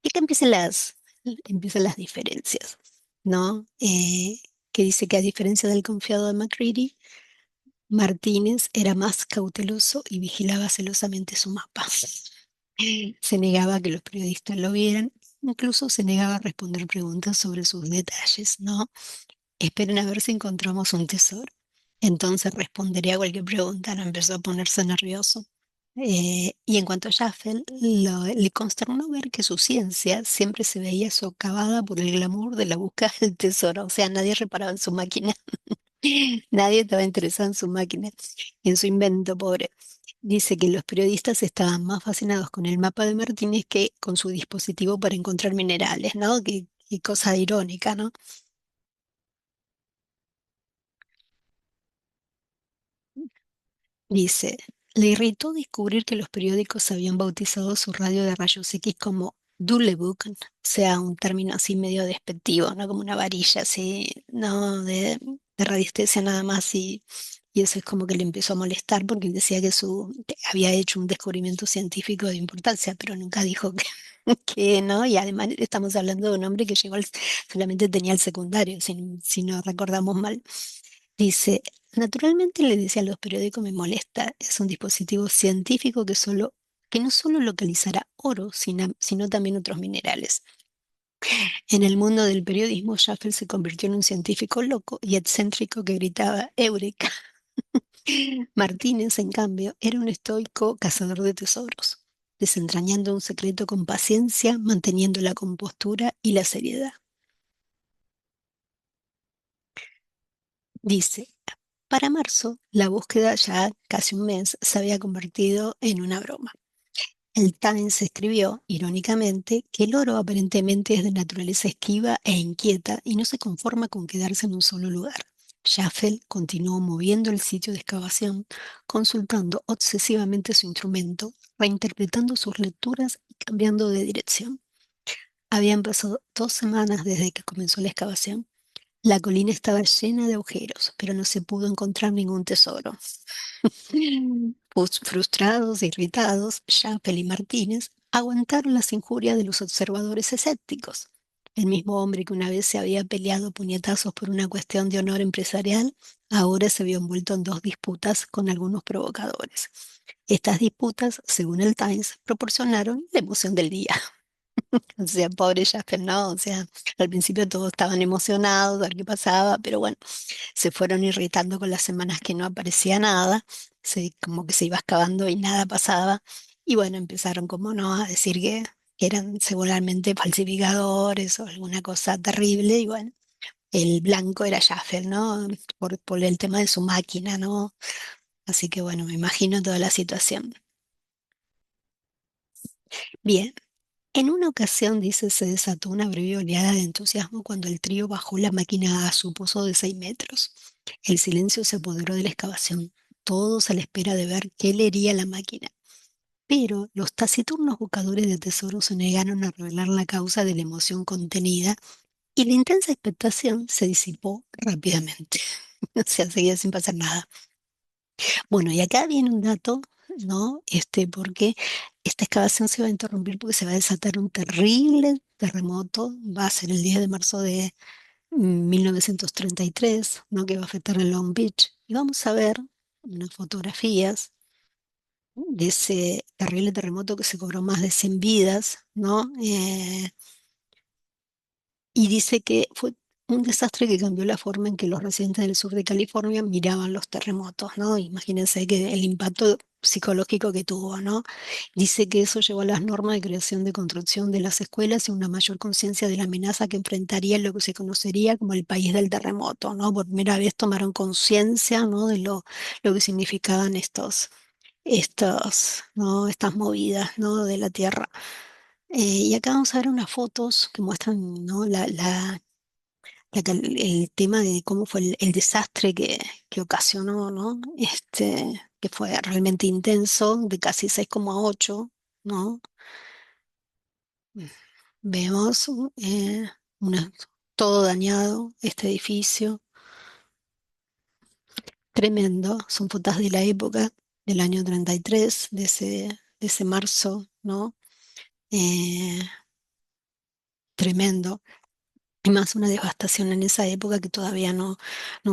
Y acá empiezan las diferencias, ¿no? Que dice que a diferencia del confiado de McCready, Martínez era más cauteloso y vigilaba celosamente su mapa. Se negaba a que los periodistas lo vieran, incluso se negaba a responder preguntas sobre sus detalles, ¿no? Esperen a ver si encontramos un tesoro. Entonces responderé a cualquier pregunta, no empezó a ponerse nervioso. Y en cuanto a Jaffel, le consternó ver que su ciencia siempre se veía socavada por el glamour de la búsqueda del tesoro. O sea, nadie reparaba en su máquina. Nadie estaba interesado en su máquina, en su invento, pobre. Dice que los periodistas estaban más fascinados con el mapa de Martínez que con su dispositivo para encontrar minerales, ¿no? Qué cosa irónica, ¿no? Dice, le irritó descubrir que los periódicos habían bautizado su radio de rayos X como Dulebuk, o sea, un término así medio despectivo, ¿no? Como una varilla así, ¿no? De radiestesia nada más Y eso es como que le empezó a molestar porque él decía que había hecho un descubrimiento científico de importancia, pero nunca dijo que, que no. Y además estamos hablando de un hombre que solamente tenía el secundario, si no recordamos mal. Dice, naturalmente le decía a los periódicos, me molesta, es un dispositivo científico que no solo localizará oro, sino también otros minerales. En el mundo del periodismo, Schaffel se convirtió en un científico loco y excéntrico que gritaba Eureka. Martínez, en cambio, era un estoico cazador de tesoros, desentrañando un secreto con paciencia, manteniendo la compostura y la seriedad. Dice, para marzo, la búsqueda ya casi un mes se había convertido en una broma. El Times escribió, irónicamente, que el oro aparentemente es de naturaleza esquiva e inquieta y no se conforma con quedarse en un solo lugar. Schaffel continuó moviendo el sitio de excavación, consultando obsesivamente su instrumento, reinterpretando sus lecturas y cambiando de dirección. Habían pasado 2 semanas desde que comenzó la excavación. La colina estaba llena de agujeros, pero no se pudo encontrar ningún tesoro. Frustrados e irritados, Chappell y Martínez aguantaron las injurias de los observadores escépticos. El mismo hombre que una vez se había peleado a puñetazos por una cuestión de honor empresarial, ahora se vio envuelto en dos disputas con algunos provocadores. Estas disputas, según el Times, proporcionaron la emoción del día. O sea, pobre Jasper, ¿no? O sea, al principio todos estaban emocionados a ver qué pasaba, pero bueno, se fueron irritando con las semanas que no aparecía nada, como que se iba excavando y nada pasaba, y bueno, empezaron como no a decir que eran seguramente falsificadores o alguna cosa terrible, y bueno, el blanco era Jaffer, ¿no? Por el tema de su máquina, ¿no? Así que bueno, me imagino toda la situación. Bien. En una ocasión, dice, se desató una breve oleada de entusiasmo cuando el trío bajó la máquina a su pozo de 6 metros. El silencio se apoderó de la excavación, todos a la espera de ver qué leería la máquina. Pero los taciturnos buscadores de tesoros se negaron a revelar la causa de la emoción contenida y la intensa expectación se disipó rápidamente. O sea, seguía sin pasar nada. Bueno, y acá viene un dato, ¿no? Porque esta excavación se va a interrumpir porque se va a desatar un terrible terremoto, va a ser el 10 de marzo de 1933, ¿no? Que va a afectar a Long Beach. Y vamos a ver unas fotografías de ese terrible terremoto que se cobró más de 100 vidas, ¿no? Y dice que fue un desastre que cambió la forma en que los residentes del sur de California miraban los terremotos, ¿no? Imagínense que el impacto psicológico que tuvo, ¿no? Dice que eso llevó a las normas de creación de construcción de las escuelas y una mayor conciencia de la amenaza que enfrentaría lo que se conocería como el país del terremoto, ¿no? Por primera vez tomaron conciencia, ¿no? De lo que significaban ¿no? Estas movidas, ¿no? De la tierra. Y acá vamos a ver unas fotos que muestran, ¿no? El tema de cómo fue el desastre que ocasionó, ¿no? Que fue realmente intenso, de casi 6,8, ¿no? Vemos una- todo dañado, este edificio, tremendo, son fotos de la época, del año 33, de ese marzo, ¿no? Eh, Tremendo. Y más una devastación en esa época que todavía no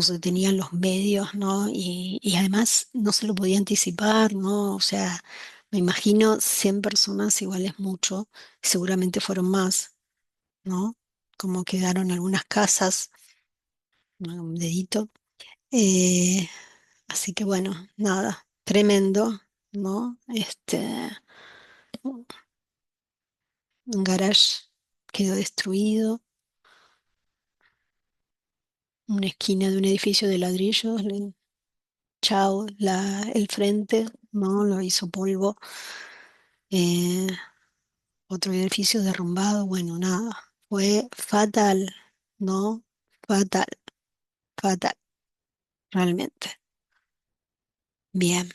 se tenían los medios, ¿no? Y además no se lo podía anticipar, ¿no? O sea, me imagino 100 personas igual es mucho, seguramente fueron más, ¿no? Como quedaron algunas casas, ¿no? Un dedito. Eh, Así que bueno, nada, tremendo, ¿no? Un garage quedó destruido, una esquina de un edificio de ladrillos. Chao, el frente, ¿no? Lo hizo polvo. Eh, Otro edificio derrumbado, bueno, nada. Fue fatal, ¿no? Fatal, fatal, realmente. Bien.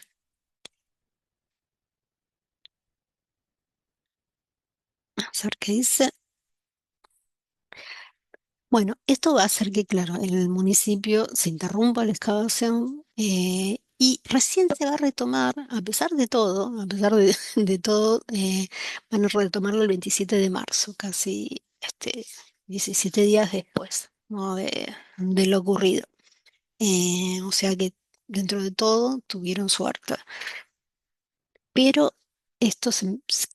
Vamos a ver qué dice. Bueno, esto va a hacer que, claro, en el municipio se interrumpa la excavación Y recién se va a retomar, a pesar de todo, a pesar de todo, van a retomarlo el 27 de marzo, casi 17 días después, ¿no? De lo ocurrido. O sea que dentro de todo tuvieron suerte. Pero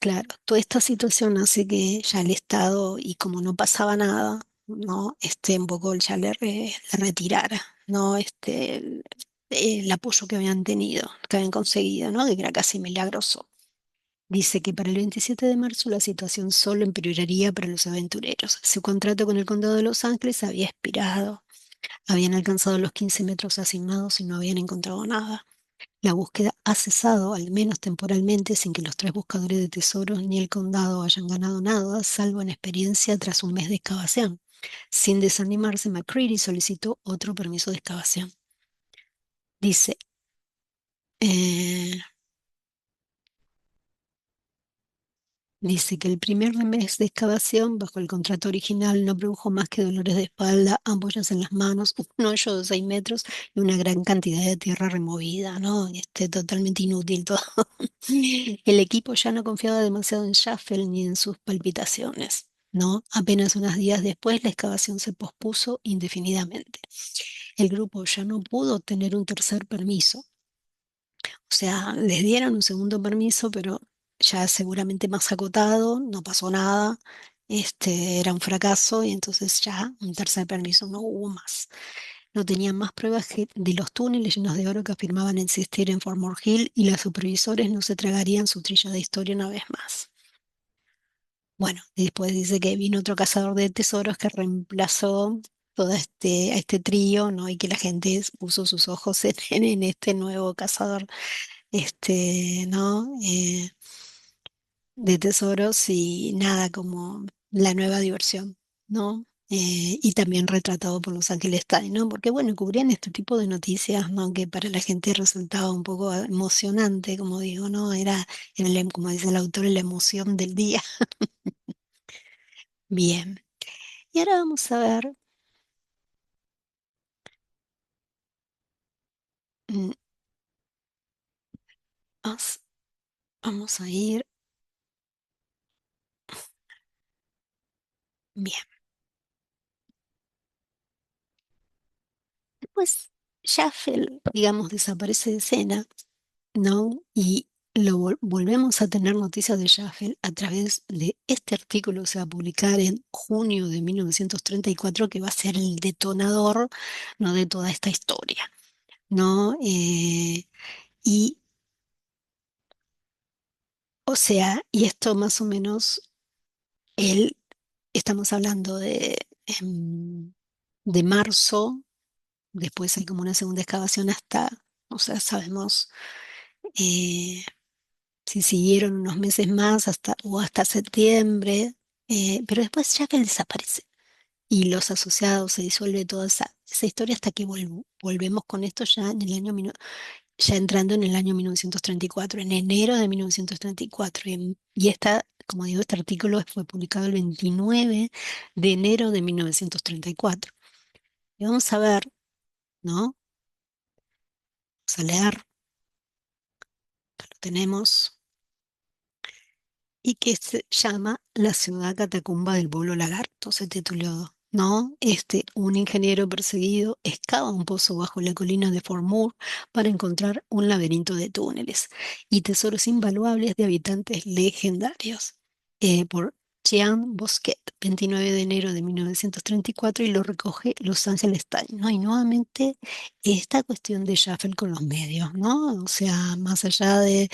claro, toda esta situación hace que ya el Estado, y como no pasaba nada, ¿no? Un poco ya le retirara, ¿no? El apoyo que habían tenido, que habían conseguido, ¿no? Que era casi milagroso. Dice que para el 27 de marzo la situación solo empeoraría para los aventureros. Su contrato con el condado de Los Ángeles había expirado. Habían alcanzado los 15 metros asignados y no habían encontrado nada. La búsqueda ha cesado, al menos temporalmente, sin que los tres buscadores de tesoros ni el condado hayan ganado nada, salvo en experiencia tras un mes de excavación. Sin desanimarse, McCready solicitó otro permiso de excavación. Dice, eh, Dice que el primer mes de excavación, bajo el contrato original, no produjo más que dolores de espalda, ampollas en las manos, un hoyo de 6 metros y una gran cantidad de tierra removida, ¿no? Totalmente inútil todo. El equipo ya no confiaba demasiado en Schaffel ni en sus palpitaciones, ¿no? Apenas unos días después, la excavación se pospuso indefinidamente. El grupo ya no pudo obtener un tercer permiso. O sea, les dieron un segundo permiso, pero ya seguramente más acotado, no pasó nada, era un fracaso y entonces ya un tercer permiso no hubo más. No tenían más pruebas de los túneles llenos de oro que afirmaban existir en Fort Moore Hill y los supervisores no se tragarían su trilla de historia una vez más. Bueno, después dice que vino otro cazador de tesoros que reemplazó a este trío, ¿no? Y que la gente puso sus ojos en este nuevo cazador ¿no? De tesoros y nada como la nueva diversión, ¿no? Y también retratado por Los Ángeles Times, ¿no? Porque bueno, cubrían este tipo de noticias, ¿no? Que para la gente resultaba un poco emocionante, como digo, ¿no? Como dice el autor, la emoción del día. Bien. Y ahora vamos a ver, mm, vamos, vamos a ir, bien. Después, Schaffel, digamos, desaparece de escena, ¿no? Y volvemos a tener noticias de Schaffel a través de este artículo que se va a publicar en junio de 1934, que va a ser el detonador, ¿no? De toda esta historia, ¿no? Y, o sea, y esto más o menos, él, estamos hablando de marzo, después hay como una segunda excavación hasta, o sea, sabemos. eh, si siguieron unos meses más o hasta septiembre, pero después ya que él desaparece y los asociados se disuelve toda esa historia hasta que volvemos con esto ya en el ya entrando en el año 1934, en enero de 1934. Y como digo, este artículo fue publicado el 29 de enero de 1934. Y vamos a ver, ¿no? Vamos a leer, lo tenemos. Y que se llama La ciudad catacumba del pueblo lagarto, se tituló, ¿no? Un ingeniero perseguido excava un pozo bajo la colina de Fort Moore para encontrar un laberinto de túneles y tesoros invaluables de habitantes legendarios. Por Jean Bosquet, 29 de enero de 1934, y lo recoge Los Angeles Times, ¿no? Y nuevamente esta cuestión de Schaffel con los medios, ¿no? O sea, más allá de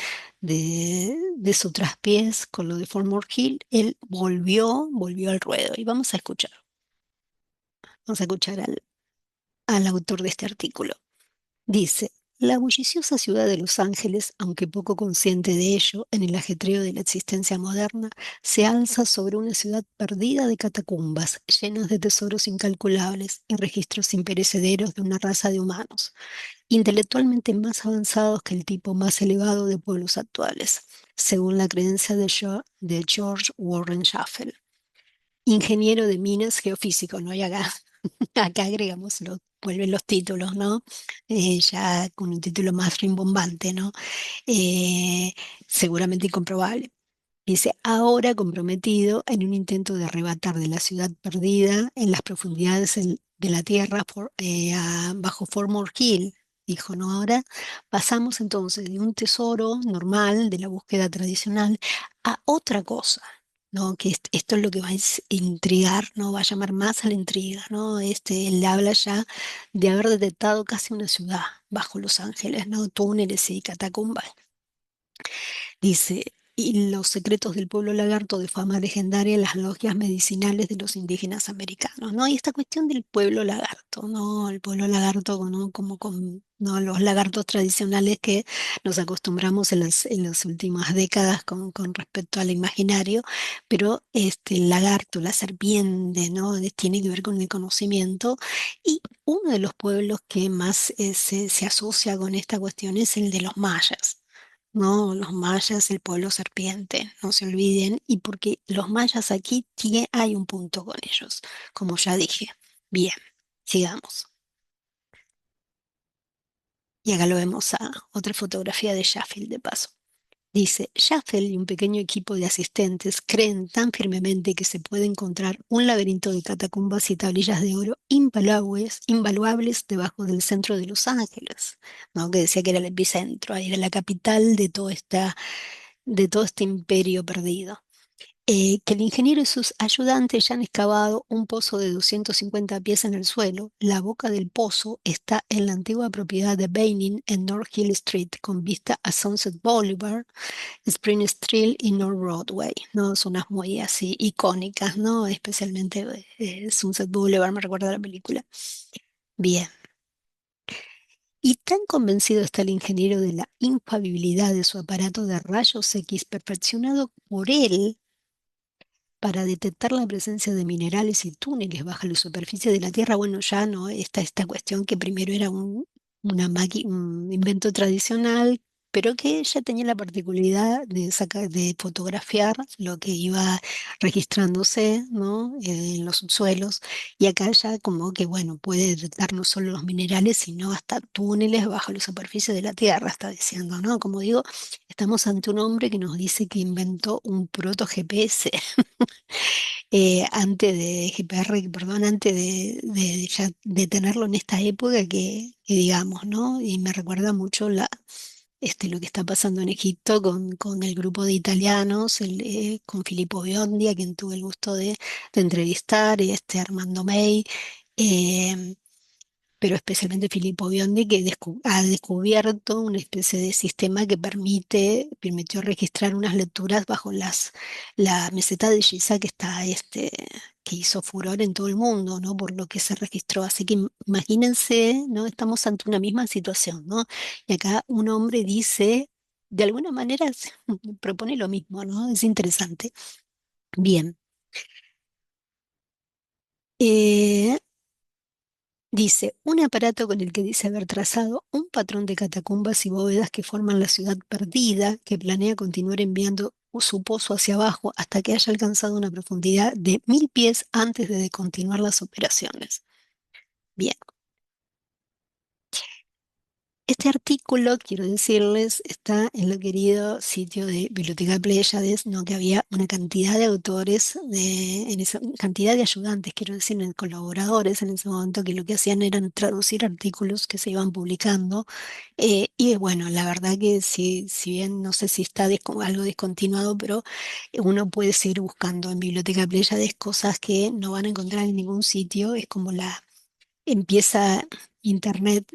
su traspiés con lo de Fort Moore Hill, él volvió al ruedo. Y vamos a escuchar al autor de este artículo. Dice, la bulliciosa ciudad de Los Ángeles, aunque poco consciente de ello en el ajetreo de la existencia moderna, se alza sobre una ciudad perdida de catacumbas, llenas de tesoros incalculables y registros imperecederos de una raza de humanos intelectualmente más avanzados que el tipo más elevado de pueblos actuales, según la creencia de George Warren Schaffel, ingeniero de minas geofísico, ¿no? Y acá, acá agregamos vuelven los títulos, ¿no? Ya con un título más rimbombante, ¿no? Eh, Seguramente incomprobable. Dice, ahora comprometido en un intento de arrebatar de la ciudad perdida en las profundidades de la tierra bajo Fort Hill. Dijo, ¿no? Ahora pasamos entonces de un tesoro normal, de la búsqueda tradicional, a otra cosa, ¿no? Que esto es lo que va a intrigar, ¿no? Va a llamar más a la intriga, ¿no? Él habla ya de haber detectado casi una ciudad bajo Los Ángeles, ¿no? Túneles y catacumbas. Dice, y los secretos del pueblo lagarto de fama legendaria en las logias medicinales de los indígenas americanos, ¿no? Y esta cuestión del pueblo lagarto, ¿no? El pueblo lagarto, ¿no? Como con, ¿no? Los lagartos tradicionales que nos acostumbramos en las últimas décadas con respecto al imaginario, pero el lagarto, la serpiente, ¿no? Tiene que ver con el conocimiento. Y uno de los pueblos que más se asocia con esta cuestión es el de los mayas. No, los mayas, el pueblo serpiente, no se olviden, y porque los mayas aquí hay un punto con ellos, como ya dije. Bien, sigamos. Y acá lo vemos a otra fotografía de Sheffield de paso. Dice, Sheffield y un pequeño equipo de asistentes creen tan firmemente que se puede encontrar un laberinto de catacumbas y tablillas de oro invaluables debajo del centro de Los Ángeles, ¿no? Que decía que era el epicentro, ahí era la capital de todo este imperio perdido. Que el ingeniero y sus ayudantes ya han excavado un pozo de 250 pies en el suelo. La boca del pozo está en la antigua propiedad de Baining en North Hill Street, con vista a Sunset Boulevard, Spring Street y North Broadway, ¿no? Zonas muy así icónicas, ¿no? Especialmente Sunset Boulevard, me recuerda a la película. Bien. Y tan convencido está el ingeniero de la infalibilidad de su aparato de rayos X perfeccionado por él para detectar la presencia de minerales y túneles bajo la superficie de la Tierra. Bueno, ya no está esta cuestión que primero era un invento tradicional, pero que ya tenía la particularidad de fotografiar lo que iba registrándose, ¿no? En los subsuelos. Y acá ya como que, bueno, puede detectar no solo los minerales, sino hasta túneles bajo la superficie de la Tierra, está diciendo, ¿no? Como digo, estamos ante un hombre que nos dice que inventó un proto-GPS antes de GPR, perdón, antes de tenerlo en esta época que digamos, ¿no? Y me recuerda mucho lo que está pasando en Egipto con el grupo de italianos, con Filippo Biondi, a quien tuve el gusto de entrevistar, y Armando May. eh, pero especialmente Filippo Biondi, que ha descubierto una especie de sistema que permitió registrar unas lecturas bajo la meseta de Giza que hizo furor en todo el mundo, ¿no? Por lo que se registró. Así que imagínense, ¿no? Estamos ante una misma situación, ¿no? Y acá un hombre dice, de alguna manera propone lo mismo, ¿no? Es interesante. Bien. Eh, Dice, un aparato con el que dice haber trazado un patrón de catacumbas y bóvedas que forman la ciudad perdida, que planea continuar enviando su pozo hacia abajo hasta que haya alcanzado una profundidad de 1000 pies antes de continuar las operaciones. Bien. Este artículo, quiero decirles, está en el querido sitio de Biblioteca Pléyades, ¿no? Que había una cantidad de autores, cantidad de ayudantes, quiero decir, colaboradores en ese momento, que lo que hacían eran traducir artículos que se iban publicando. Y bueno, la verdad que si bien no sé si está algo descontinuado, pero uno puede seguir buscando en Biblioteca Pléyades cosas que no van a encontrar en ningún sitio. Es como empieza Internet,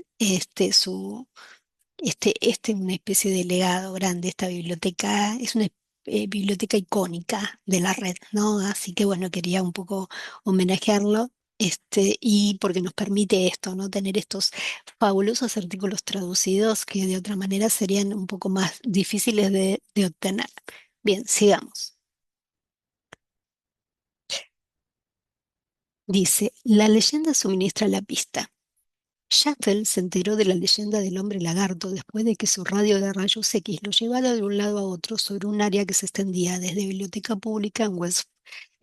una especie de legado grande. Esta biblioteca es una biblioteca icónica de la red, ¿no? Así que bueno, quería un poco homenajearlo, y porque nos permite esto, ¿no? Tener estos fabulosos artículos traducidos que de otra manera serían un poco más difíciles de obtener. Bien, sigamos. Dice, la leyenda suministra la pista. Sheffield se enteró de la leyenda del hombre lagarto después de que su radio de rayos X lo llevara de un lado a otro sobre un área que se extendía desde Biblioteca Pública en West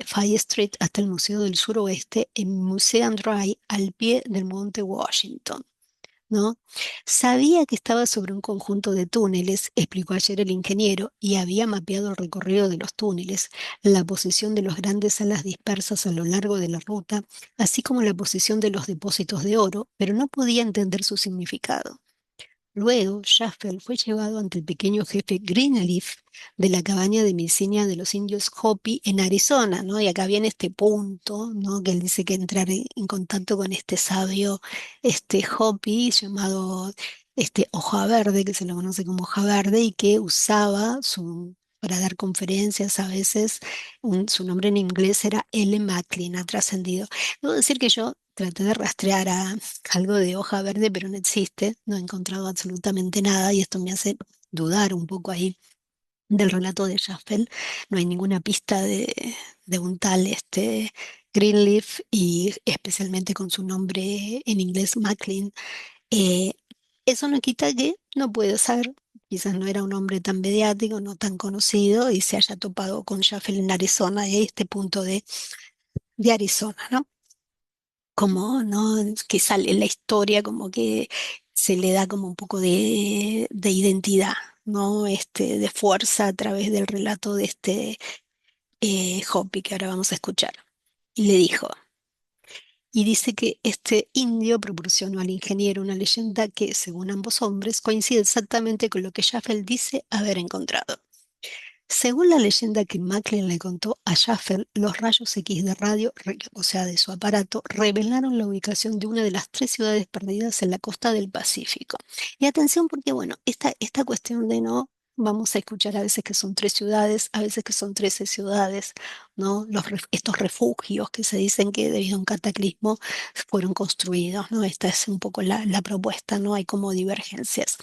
Fay Street hasta el Museo del Suroeste en Museum Drive al pie del Monte Washington. ¿No? Sabía que estaba sobre un conjunto de túneles, explicó ayer el ingeniero, y había mapeado el recorrido de los túneles, la posición de las grandes alas dispersas a lo largo de la ruta, así como la posición de los depósitos de oro, pero no podía entender su significado. Luego, Sheffield fue llevado ante el pequeño jefe Greenleaf de la cabaña de medicina de los indios Hopi en Arizona, ¿no? Y acá viene este punto, ¿no? Que él dice que entrar en contacto con este sabio, este Hopi llamado Hoja Verde, que se lo conoce como Hoja Verde, y que usaba para dar conferencias a veces, su nombre en inglés era L. Macklin, ha trascendido. Debo decir que yo traté de rastrear algo de hoja verde, pero no existe, no he encontrado absolutamente nada y esto me hace dudar un poco ahí del relato de Jaffel. No hay ninguna pista de un tal Greenleaf y especialmente con su nombre en inglés Macklin. Eh, Eso no quita que no puede ser, quizás no era un hombre tan mediático, no tan conocido y se haya topado con Jaffel en Arizona y este punto de Arizona, ¿no? Como, ¿no? Que sale en la historia, como que se le da como un poco de identidad, ¿no? De fuerza a través del relato de Hopi que ahora vamos a escuchar. Y le dijo, y dice que este indio proporcionó al ingeniero una leyenda que, según ambos hombres, coincide exactamente con lo que Jaffel dice haber encontrado. Según la leyenda que Macklin le contó a Schaffer, los rayos X de radio, o sea, de su aparato, revelaron la ubicación de una de las tres ciudades perdidas en la costa del Pacífico. Y atención porque, bueno, esta cuestión de no, vamos a escuchar a veces que son tres ciudades, a veces que son 13 ciudades, ¿no? Estos refugios que se dicen que debido a un cataclismo fueron construidos, ¿no? Esta es un poco la propuesta, ¿no? Hay como divergencias.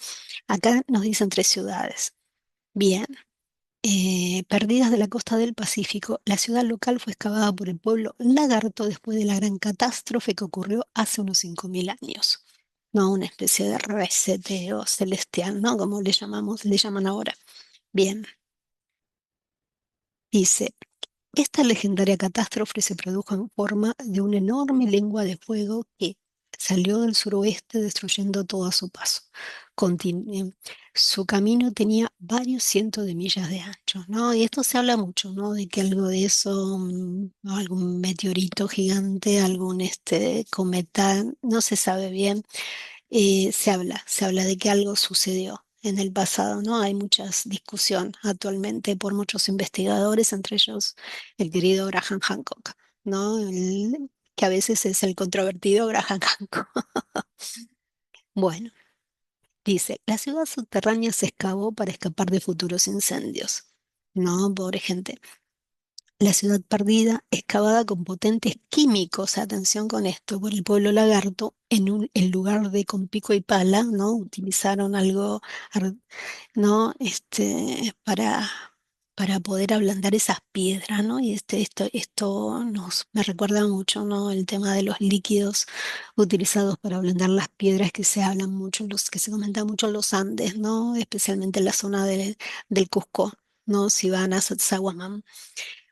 Acá nos dicen tres ciudades. Bien. Perdidas de la costa del Pacífico, la ciudad local fue excavada por el pueblo Lagarto después de la gran catástrofe que ocurrió hace unos 5.000 años. No una especie de reseteo celestial, ¿no? Como le llaman ahora. Bien, dice, esta legendaria catástrofe se produjo en forma de una enorme lengua de fuego que salió del suroeste destruyendo todo a su paso. Su camino tenía varios cientos de millas de ancho, ¿no? Y esto se habla mucho, ¿no? De que algo de eso, ¿no? Algún meteorito gigante, algún cometa, no se sabe bien, se habla de que algo sucedió en el pasado, ¿no? Hay mucha discusión actualmente por muchos investigadores, entre ellos el querido Graham Hancock, ¿no? Que a veces es el controvertido Graham Hancock. Bueno, dice, la ciudad subterránea se excavó para escapar de futuros incendios. No, pobre gente. La ciudad perdida, excavada con potentes químicos, atención con esto, por el pueblo lagarto, en lugar de con pico y pala, ¿no? Utilizaron algo, ar- ¿no? Para poder ablandar esas piedras, ¿no? Y esto me recuerda mucho, ¿no? El tema de los líquidos utilizados para ablandar las piedras que se hablan mucho, que se comentan mucho en los Andes, ¿no? Especialmente en la zona del Cusco, ¿no? Si van a Sacsayhuamán.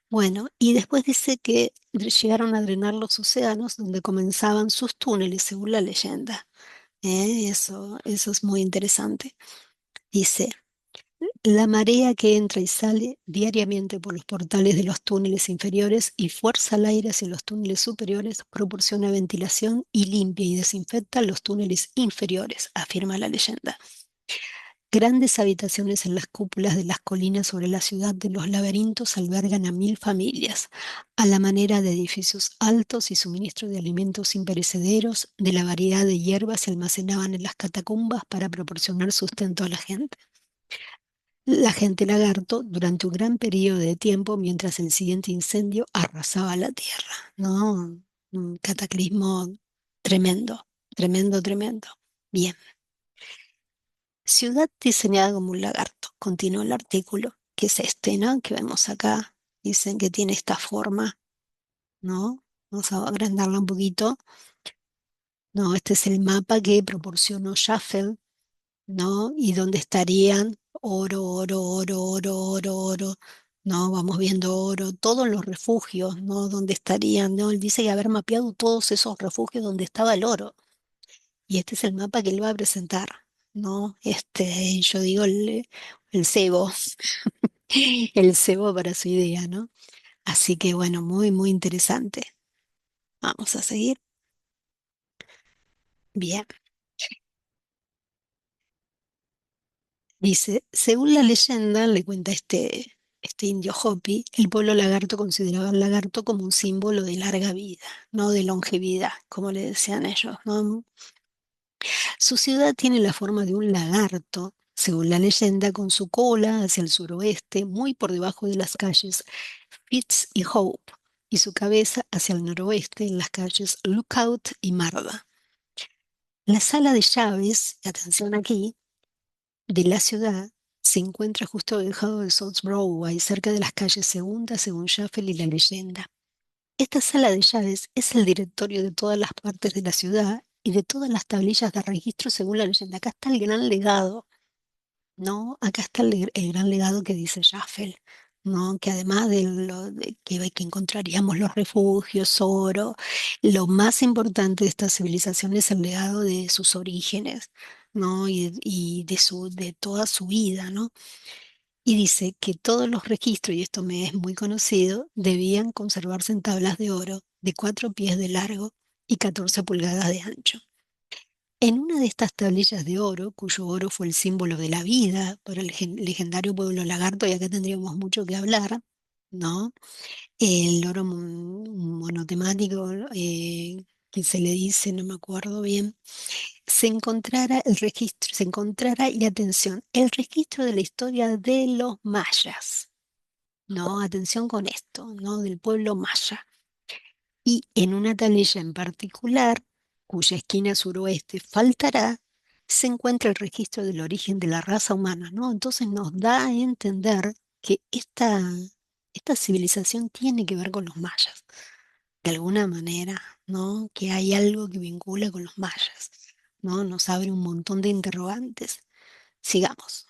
Bueno, y después dice que llegaron a drenar los océanos donde comenzaban sus túneles, según la leyenda. Eso es muy interesante. Dice, la marea que entra y sale diariamente por los portales de los túneles inferiores y fuerza el aire hacia los túneles superiores proporciona ventilación y limpia y desinfecta los túneles inferiores, afirma la leyenda. Grandes habitaciones en las cúpulas de las colinas sobre la ciudad de los laberintos albergan a 1.000 familias, a la manera de edificios altos y suministro de alimentos imperecederos, de la variedad de hierbas se almacenaban en las catacumbas para proporcionar sustento a la gente. La gente lagarto durante un gran periodo de tiempo mientras el siguiente incendio arrasaba la tierra, ¿no? Un cataclismo tremendo, tremendo, tremendo. Bien. Ciudad diseñada como un lagarto, continúa el artículo, que es ¿no? Que vemos acá. Dicen que tiene esta forma, ¿no? Vamos a agrandarla un poquito. No, este es el mapa que proporcionó Schaffel, ¿no? Y donde estarían oro, oro, oro, oro, oro, oro, ¿no? Vamos viendo oro, todos los refugios, ¿no? Donde estarían, ¿no? Él dice que haber mapeado todos esos refugios donde estaba el oro. Y este es el mapa que él va a presentar, ¿no? Yo digo el cebo, el cebo para su idea, ¿no? Así que bueno, muy, muy interesante. Vamos a seguir. Bien. Dice, según la leyenda, le cuenta este indio Hopi, el pueblo lagarto consideraba al lagarto como un símbolo de larga vida, no de longevidad, como le decían ellos, ¿no? Su ciudad tiene la forma de un lagarto, según la leyenda, con su cola hacia el suroeste, muy por debajo de las calles Fitz y Hope, y su cabeza hacia el noroeste en las calles Lookout y Marva. La sala de llaves, atención aquí, de la ciudad se encuentra justo dejado de South Broadway, cerca de las calles Segunda, según Shuffle y la leyenda. Esta sala de llaves es el directorio de todas las partes de la ciudad y de todas las tablillas de registro según la leyenda. Acá está el gran legado, ¿no? Acá está el gran legado que dice Shuffle, ¿no? Que además que encontraríamos los refugios, oro, lo más importante de esta civilización es el legado de sus orígenes, ¿no? Y de toda su vida, ¿no? Y dice que todos los registros, y esto me es muy conocido, debían conservarse en tablas de oro de 4 pies de largo y 14 pulgadas de ancho. En una de estas tablillas de oro, cuyo oro fue el símbolo de la vida para el legendario pueblo lagarto, y acá tendríamos mucho que hablar, ¿no? El oro monotemático, que se le dice, no me acuerdo bien, se encontrara el registro, se encontrara, y atención, el registro de la historia de los mayas, ¿no? Atención con esto, ¿no? Del pueblo maya. Y en una tablilla en particular, cuya esquina suroeste faltará, se encuentra el registro del origen de la raza humana, ¿no? Entonces nos da a entender que esta civilización tiene que ver con los mayas, de alguna manera, ¿no? Que hay algo que vincula con los mayas, ¿no? Nos abre un montón de interrogantes. Sigamos.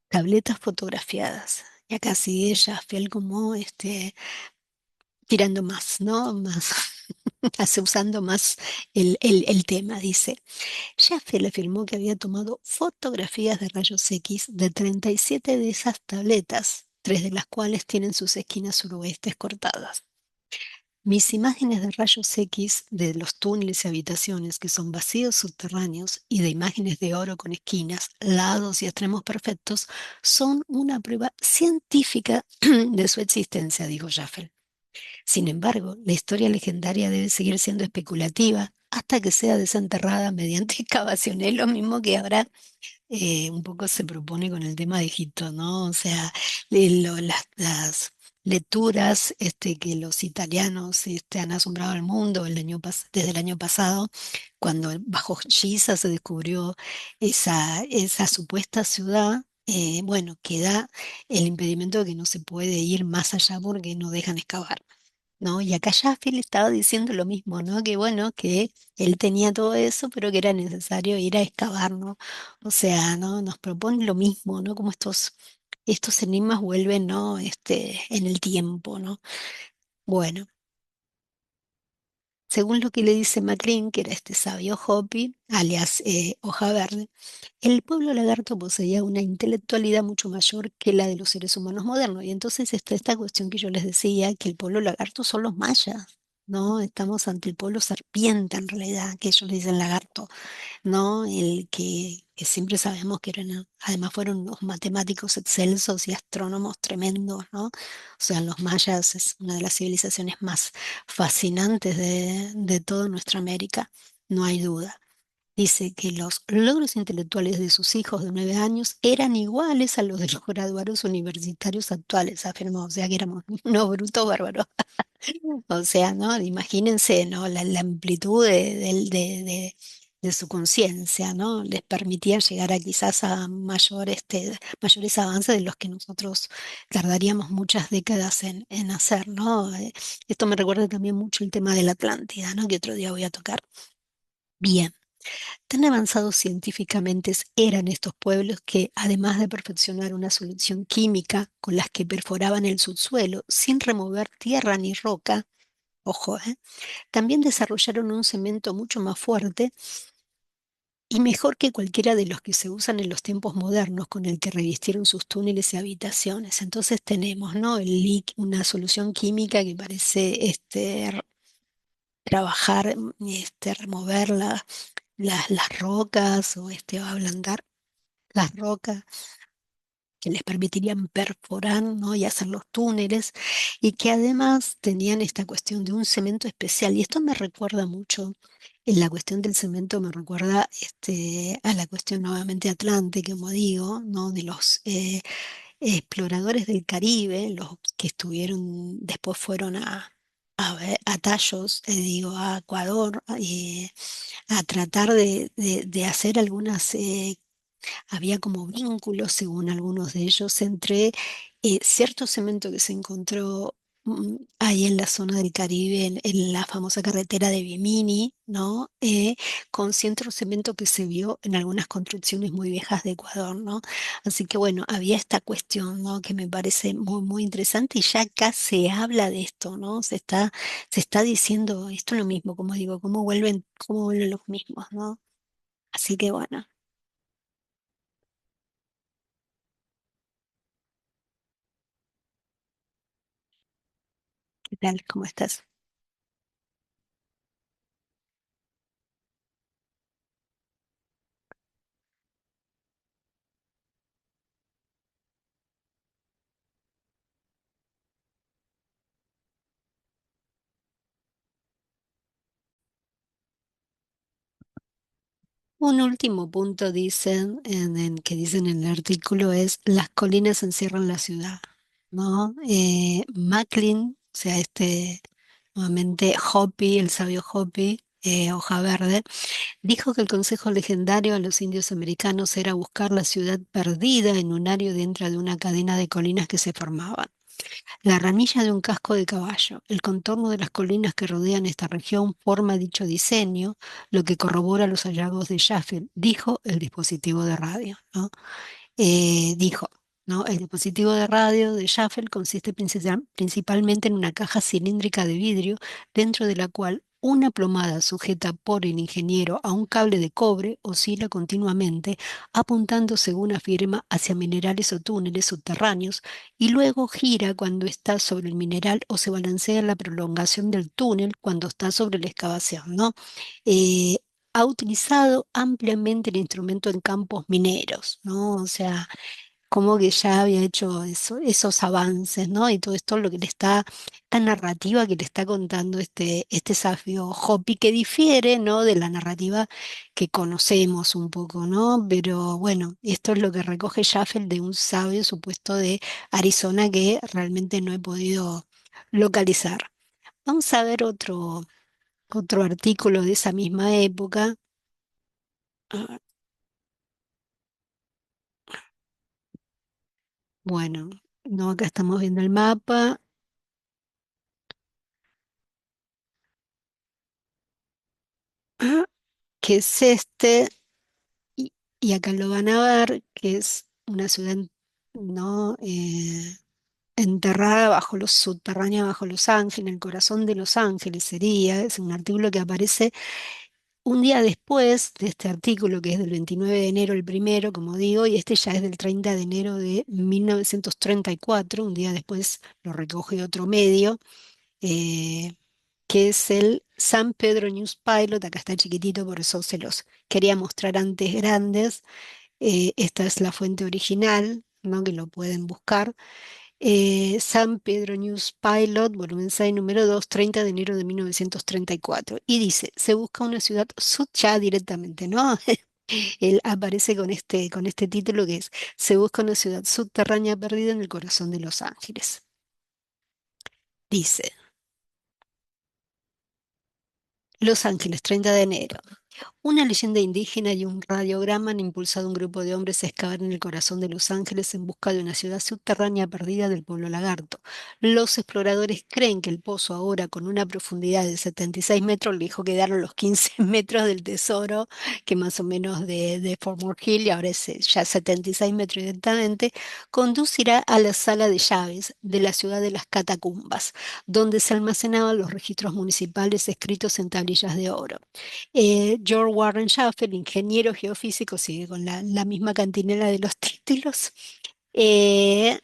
Tabletas fotografiadas. Y acá sigue ella, fiel como tirando más, ¿no? Más, hace usando más el tema, dice. Jaffe le afirmó que había tomado fotografías de rayos X de 37 de esas tabletas, tres de las cuales tienen sus esquinas suroestes cortadas. Mis imágenes de rayos X de los túneles y habitaciones que son vacíos subterráneos y de imágenes de oro con esquinas, lados y extremos perfectos son una prueba científica de su existencia, dijo Jaffe. Sin embargo, la historia legendaria debe seguir siendo especulativa hasta que sea desenterrada mediante excavación. Es lo mismo que ahora un poco se propone con el tema de Egipto, ¿no? O sea, las lecturas que los italianos han asombrado al mundo desde el año pasado, cuando bajo Giza se descubrió esa supuesta ciudad. Bueno, queda el impedimento de que no se puede ir más allá porque no dejan excavar. ¿No? Y acá Sheffield estaba diciendo lo mismo, ¿no? Que bueno, que él tenía todo eso, pero que era necesario ir a excavar, ¿no? O sea, ¿no? Nos propone lo mismo, ¿no? Como estos enigmas vuelven, ¿no? En el tiempo, ¿no? Bueno, según lo que le dice MacLean, que era este sabio Hopi, alias Hoja Verde, el pueblo lagarto poseía una intelectualidad mucho mayor que la de los seres humanos modernos. Y entonces está esta cuestión que yo les decía, que el pueblo lagarto son los mayas, ¿no? Estamos ante el pueblo serpiente en realidad, que ellos le dicen lagarto, ¿no? El que siempre sabemos que eran, además fueron unos matemáticos excelsos y astrónomos tremendos, ¿no? O sea, los mayas es una de las civilizaciones más fascinantes de toda nuestra América, no hay duda. Dice que los logros intelectuales de sus hijos de 9 años eran iguales a los de los graduados universitarios actuales, afirmó, o sea que éramos unos brutos bárbaros. O sea, ¿no? Imagínense, ¿no? La amplitud de su conciencia, ¿no? Les permitía llegar a quizás a mayores avances de los que nosotros tardaríamos muchas décadas en hacer, ¿no? Esto me recuerda también mucho el tema de la Atlántida, ¿no? Que otro día voy a tocar. Bien. Tan avanzados científicamente eran estos pueblos que, además de perfeccionar una solución química con las que perforaban el subsuelo sin remover tierra ni roca, ojo, también desarrollaron un cemento mucho más fuerte y mejor que cualquiera de los que se usan en los tiempos modernos, con el que revistieron sus túneles y habitaciones. Entonces tenemos, ¿no? Una solución química que parece trabajar, remover las rocas o ablandar las rocas que les permitirían perforar, ¿no? Y hacer los túneles, y que además tenían esta cuestión de un cemento especial. Y esto me recuerda mucho, en la cuestión del cemento me recuerda a la cuestión nuevamente atlántica, como digo, ¿no? De los exploradores del Caribe, los que estuvieron, después fueron a Tallos, digo, a Ecuador, a tratar de hacer algunas había como vínculos, según algunos de ellos, entre cierto cemento que se encontró ahí en la zona del Caribe, en la famosa carretera de Bimini, ¿no? Con cierto cemento que se vio en algunas construcciones muy viejas de Ecuador, ¿no? Así que bueno, había esta cuestión, ¿no? Que me parece muy, muy interesante, y ya acá se habla de esto, ¿no? Se está diciendo esto es lo mismo, como digo, cómo vuelven los mismos, ¿no? Así que bueno, ¿qué tal? ¿Cómo estás? Un último punto que dicen en el artículo es: las colinas encierran la ciudad, ¿no? Macklin, o sea, nuevamente Hopi, el sabio Hopi, hoja verde, dijo que el consejo legendario a los indios americanos era buscar la ciudad perdida en un área dentro de una cadena de colinas que se formaban. La ranilla de un casco de caballo, el contorno de las colinas que rodean esta región forma dicho diseño, lo que corrobora los hallazgos de Sheffield, dijo el dispositivo de radio, ¿no? Dijo, ¿no? El dispositivo de radio de Shuffle consiste principalmente en una caja cilíndrica de vidrio, dentro de la cual una plomada sujeta por el ingeniero a un cable de cobre oscila continuamente, apuntando, según afirma, hacia minerales o túneles subterráneos, y luego gira cuando está sobre el mineral o se balancea en la prolongación del túnel cuando está sobre la excavación, ¿no? Eh, Ha utilizado ampliamente el instrumento en campos mineros, ¿no? O sea, como que ya había hecho esos avances, ¿no? Y todo esto lo que le está, esta narrativa que le está contando este Safio Hopi, que difiere, ¿no? De la narrativa que conocemos un poco, ¿no? Pero bueno, esto es lo que recoge Schaffel de un sabio supuesto de Arizona que realmente no he podido localizar. Vamos a ver otro artículo de esa misma época. Ah, bueno, no, acá estamos viendo el mapa, que es y, y acá lo van a ver, que es una ciudad, ¿no? Enterrada subterránea bajo Los Ángeles, en el corazón de Los Ángeles sería. Es un artículo que aparece un día después de este artículo, que es del 29 de enero, el primero, como digo, y este ya es del 30 de enero de 1934. Un día después lo recoge otro medio, eh, que es el San Pedro News Pilot. Acá está chiquitito, por eso se los quería mostrar antes grandes. Esta es la fuente original, ¿no? Que lo pueden buscar. San Pedro News Pilot, volumen 6, número 2, 30 de enero de 1934. Y dice, se busca una ciudad ya directamente, ¿no? Él aparece con este título, que es: se busca una ciudad subterránea perdida en el corazón de Los Ángeles. Dice, Los Ángeles, 30 de enero. Una leyenda indígena y un radiograma han impulsado a un grupo de hombres a excavar en el corazón de Los Ángeles en busca de una ciudad subterránea perdida del pueblo lagarto. Los exploradores creen que el pozo, ahora con una profundidad de 76 metros, lejos quedaron los 15 metros del tesoro, que más o menos de Fort Moore Hill, y ahora es ya 76 metros directamente, conducirá a la sala de llaves de la ciudad de las catacumbas, donde se almacenaban los registros municipales escritos en tablillas de oro. George Warren Schaeffer, ingeniero geofísico, sigue con la misma cantinela de los títulos, eh,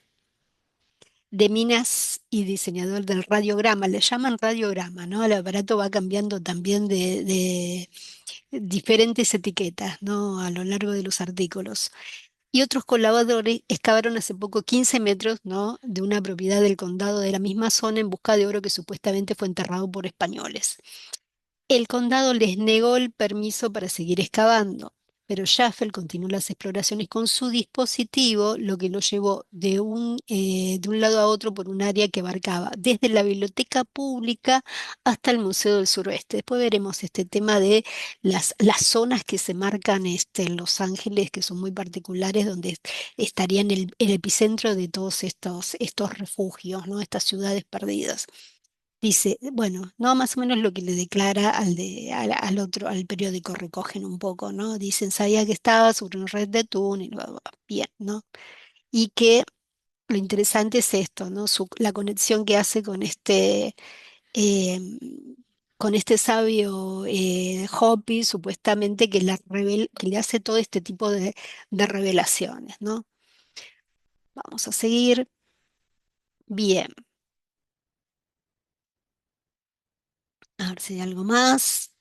de minas y diseñador del radiograma. Le llaman radiograma, ¿no? El aparato va cambiando también de diferentes etiquetas, ¿no? A lo largo de los artículos. Y otros colaboradores excavaron hace poco 15 metros, ¿no? De una propiedad del condado de la misma zona en busca de oro que supuestamente fue enterrado por españoles. El condado les negó el permiso para seguir excavando, pero Schaffel continuó las exploraciones con su dispositivo, lo que lo llevó de un lado a otro por un área que abarcaba desde la biblioteca pública hasta el Museo del Suroeste. Después veremos este tema de las zonas que se marcan en Los Ángeles, que son muy particulares, donde estarían el epicentro de todos estos refugios, ¿no? Estas ciudades perdidas. Dice, bueno, no más o menos lo que le declara al otro, al periódico, recogen un poco, ¿no? Dicen, sabía que estaba sobre una red de túnel, bla, bla, bla. Bien, ¿no? Y que lo interesante es esto, ¿no? La conexión que hace eh, con este sabio Hopi, supuestamente que le hace todo este tipo de revelaciones, ¿no? Vamos a seguir. Bien, a ver si hay algo más.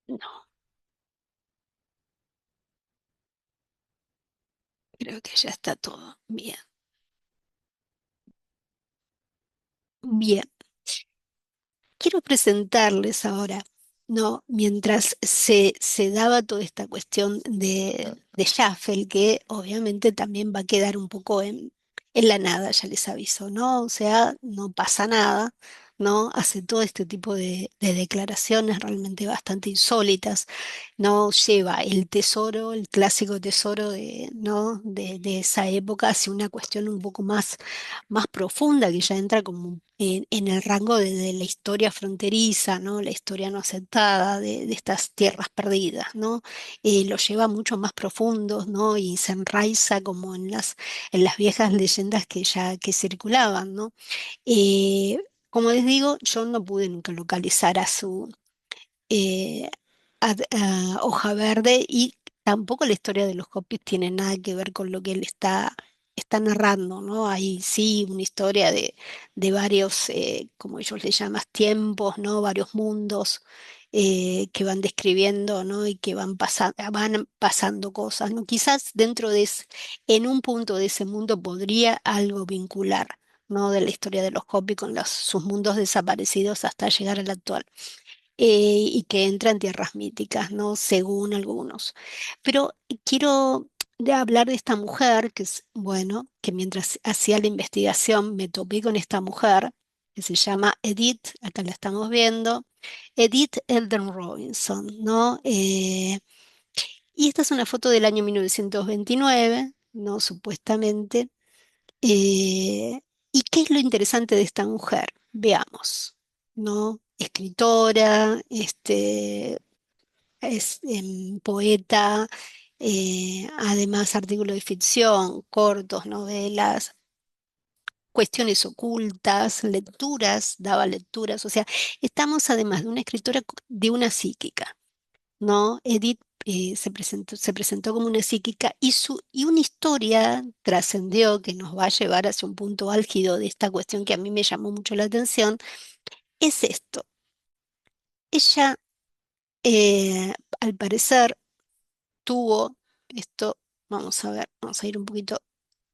No, creo que ya está todo. Bien. Bien, quiero presentarles ahora, ¿no? Mientras se daba toda esta cuestión de Schaffel, que obviamente también va a quedar un poco en la nada, ya les aviso, ¿no? O sea, no pasa nada, ¿no? Hace todo este tipo de declaraciones realmente bastante insólitas, ¿no? Lleva el tesoro, el clásico tesoro ¿no? De esa época hacia una cuestión un poco más profunda, que ya entra como en el rango de la historia fronteriza, ¿no? La historia no aceptada de estas tierras perdidas, ¿no? Lo lleva mucho más profundos, ¿no? Y se enraiza como en las viejas leyendas que ya que circulaban, ¿no? Como les digo, yo no pude nunca localizar eh, a Hoja Verde, y tampoco la historia de los Hopis tiene nada que ver con lo que él está narrando, ¿no? Hay sí una historia de varios, como ellos le llaman, tiempos, ¿no? Varios mundos que van describiendo, ¿no? Y que van pasando cosas, ¿no? Quizás en un punto de ese mundo podría algo vincular, ¿no? De la historia de los Hopi con sus mundos desaparecidos hasta llegar al actual, y que entra en tierras míticas, ¿no? Según algunos. Pero quiero hablar de esta mujer, que es, bueno, que mientras hacía la investigación me topé con esta mujer, que se llama Edith, acá la estamos viendo, Edith Eldon Robinson, ¿no? Y esta es una foto del año 1929, ¿no? Supuestamente. Eh, ¿Y qué es lo interesante de esta mujer? Veamos, ¿no? Escritora, es poeta, además artículos de ficción, cortos, novelas, cuestiones ocultas, lecturas, daba lecturas, o sea, estamos además de una escritora, de una psíquica, ¿no? Edith se presentó como una psíquica, y una historia trascendió que nos va a llevar hacia un punto álgido de esta cuestión que a mí me llamó mucho la atención, es esto. Ella, al parecer, tuvo esto, vamos a ver, vamos a ir un poquito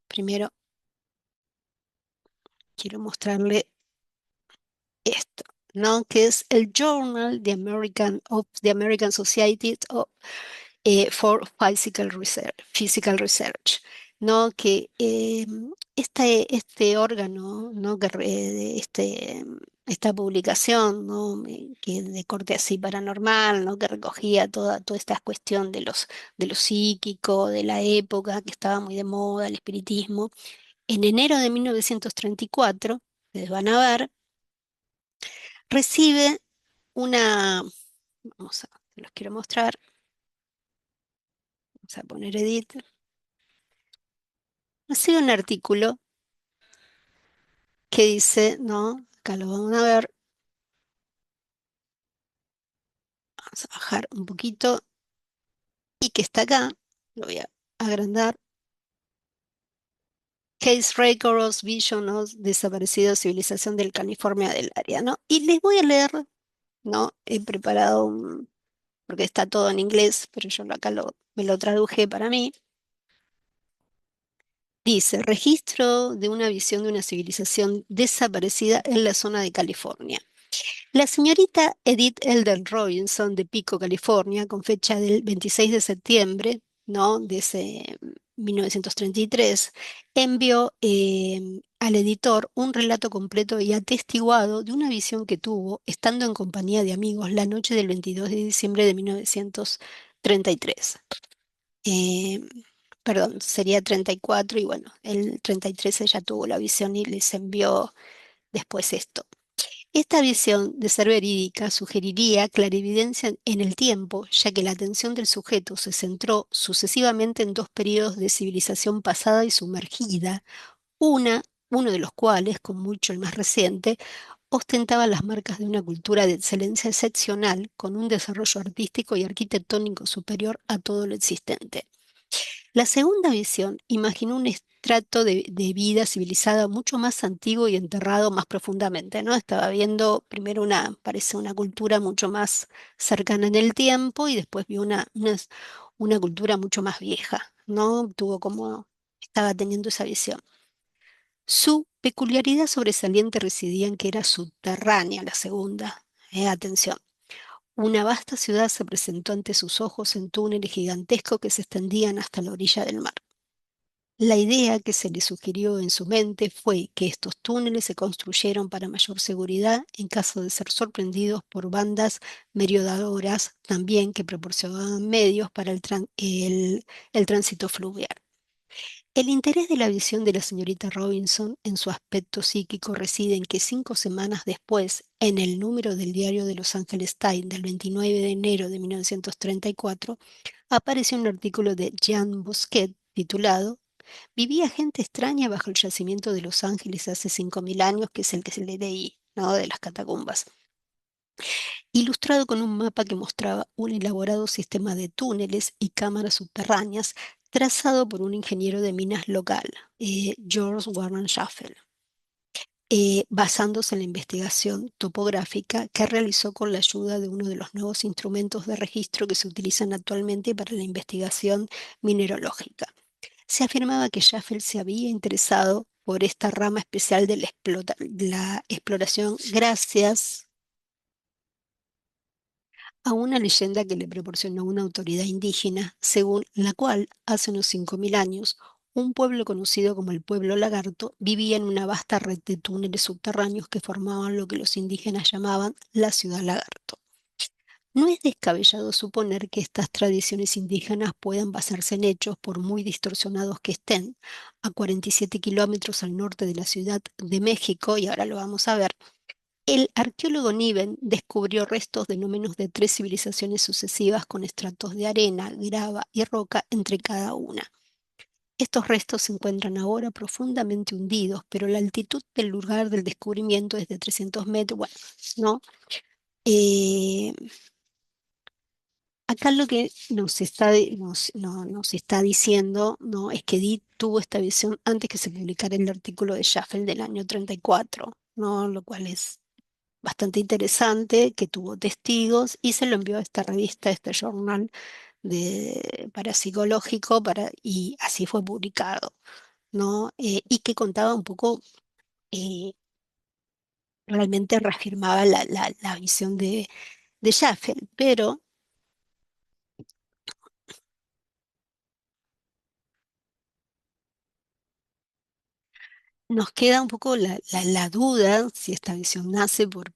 primero, quiero mostrarle esto, ¿no? Que es el Journal of the American Society for Physical Research. ¿no? Que este órgano, ¿no? Esta publicación, ¿no? Que de corte así paranormal, ¿no? Que recogía toda esta cuestión de lo psíquico, de la época, que estaba muy de moda, el espiritismo. En enero de 1934, ustedes van a ver, recibe una, se los quiero mostrar, vamos a poner edit, recibe un artículo que dice, ¿no? Acá lo van a ver, vamos a bajar un poquito, y que está acá, lo voy a agrandar, Case Records Vision of Desaparecida Civilización del California del área, ¿no? Y les voy a leer, ¿no? He preparado porque está todo en inglés, pero yo acá me lo traduje para mí. Dice, registro de una visión de una civilización desaparecida en la zona de California. La señorita Edith Elder Robinson de Pico, California, con fecha del 26 de septiembre, ¿no? De ese 1933, envió al editor un relato completo y atestiguado de una visión que tuvo estando en compañía de amigos la noche del 22 de diciembre de 1933. Eh, Perdón, sería 34 y bueno, el 33 ella tuvo la visión y les envió después esto. Esta visión de ser verídica sugeriría clarividencia en el tiempo, ya que la atención del sujeto se centró sucesivamente en dos periodos de civilización pasada y sumergida, una, uno de los cuales, con mucho el más reciente, ostentaba las marcas de una cultura de excelencia excepcional, con un desarrollo artístico y arquitectónico superior a todo lo existente. La segunda visión imaginó un estrato de vida civilizada mucho más antiguo y enterrado más profundamente, ¿no? Estaba viendo primero parece una cultura mucho más cercana en el tiempo y después vio una cultura mucho más vieja, ¿no? Estaba teniendo esa visión. Su peculiaridad sobresaliente residía en que era subterránea la segunda. Atención. Una vasta ciudad se presentó ante sus ojos en túneles gigantescos que se extendían hasta la orilla del mar. La idea que se le sugirió en su mente fue que estos túneles se construyeron para mayor seguridad en caso de ser sorprendidos por bandas merodeadoras, también que proporcionaban medios para el tránsito fluvial. El interés de la visión de la señorita Robinson en su aspecto psíquico reside en que 5 semanas después, en el número del diario de Los Angeles Times del 29 de enero de 1934, apareció un artículo de Jean Bosquet titulado Vivía gente extraña bajo el yacimiento de Los Ángeles hace 5.000 años, que es el que se le leí, ¿no? De las catacumbas, ilustrado con un mapa que mostraba un elaborado sistema de túneles y cámaras subterráneas trazado por un ingeniero de minas local, George Warren Schaffel, basándose en la investigación topográfica que realizó con la ayuda de uno de los nuevos instrumentos de registro que se utilizan actualmente para la investigación mineralógica. Se afirmaba que Schaffel se había interesado por esta rama especial de la exploración gracias a una leyenda que le proporcionó una autoridad indígena, según la cual, hace unos 5.000 años, un pueblo conocido como el pueblo lagarto vivía en una vasta red de túneles subterráneos que formaban lo que los indígenas llamaban la ciudad lagarto. No es descabellado suponer que estas tradiciones indígenas puedan basarse en hechos, por muy distorsionados que estén, a 47 kilómetros al norte de la Ciudad de México, y ahora lo vamos a ver. El arqueólogo Niven descubrió restos de no menos de 3 civilizaciones sucesivas con estratos de arena, grava y roca entre cada una. Estos restos se encuentran ahora profundamente hundidos, pero la altitud del lugar del descubrimiento es de 300 metros. Bueno, ¿no? Eh, Acá lo que nos está diciendo, ¿no? Es que Edith tuvo esta visión antes que se publicara el artículo de Schaffel del año 34, ¿no? Lo cual es bastante interesante, que tuvo testigos y se lo envió a esta revista, a este journal parapsicológico, y así fue publicado, ¿no? Y que contaba un poco, eh, realmente reafirmaba la visión de Schaffel, pero nos queda un poco la duda si esta visión nace por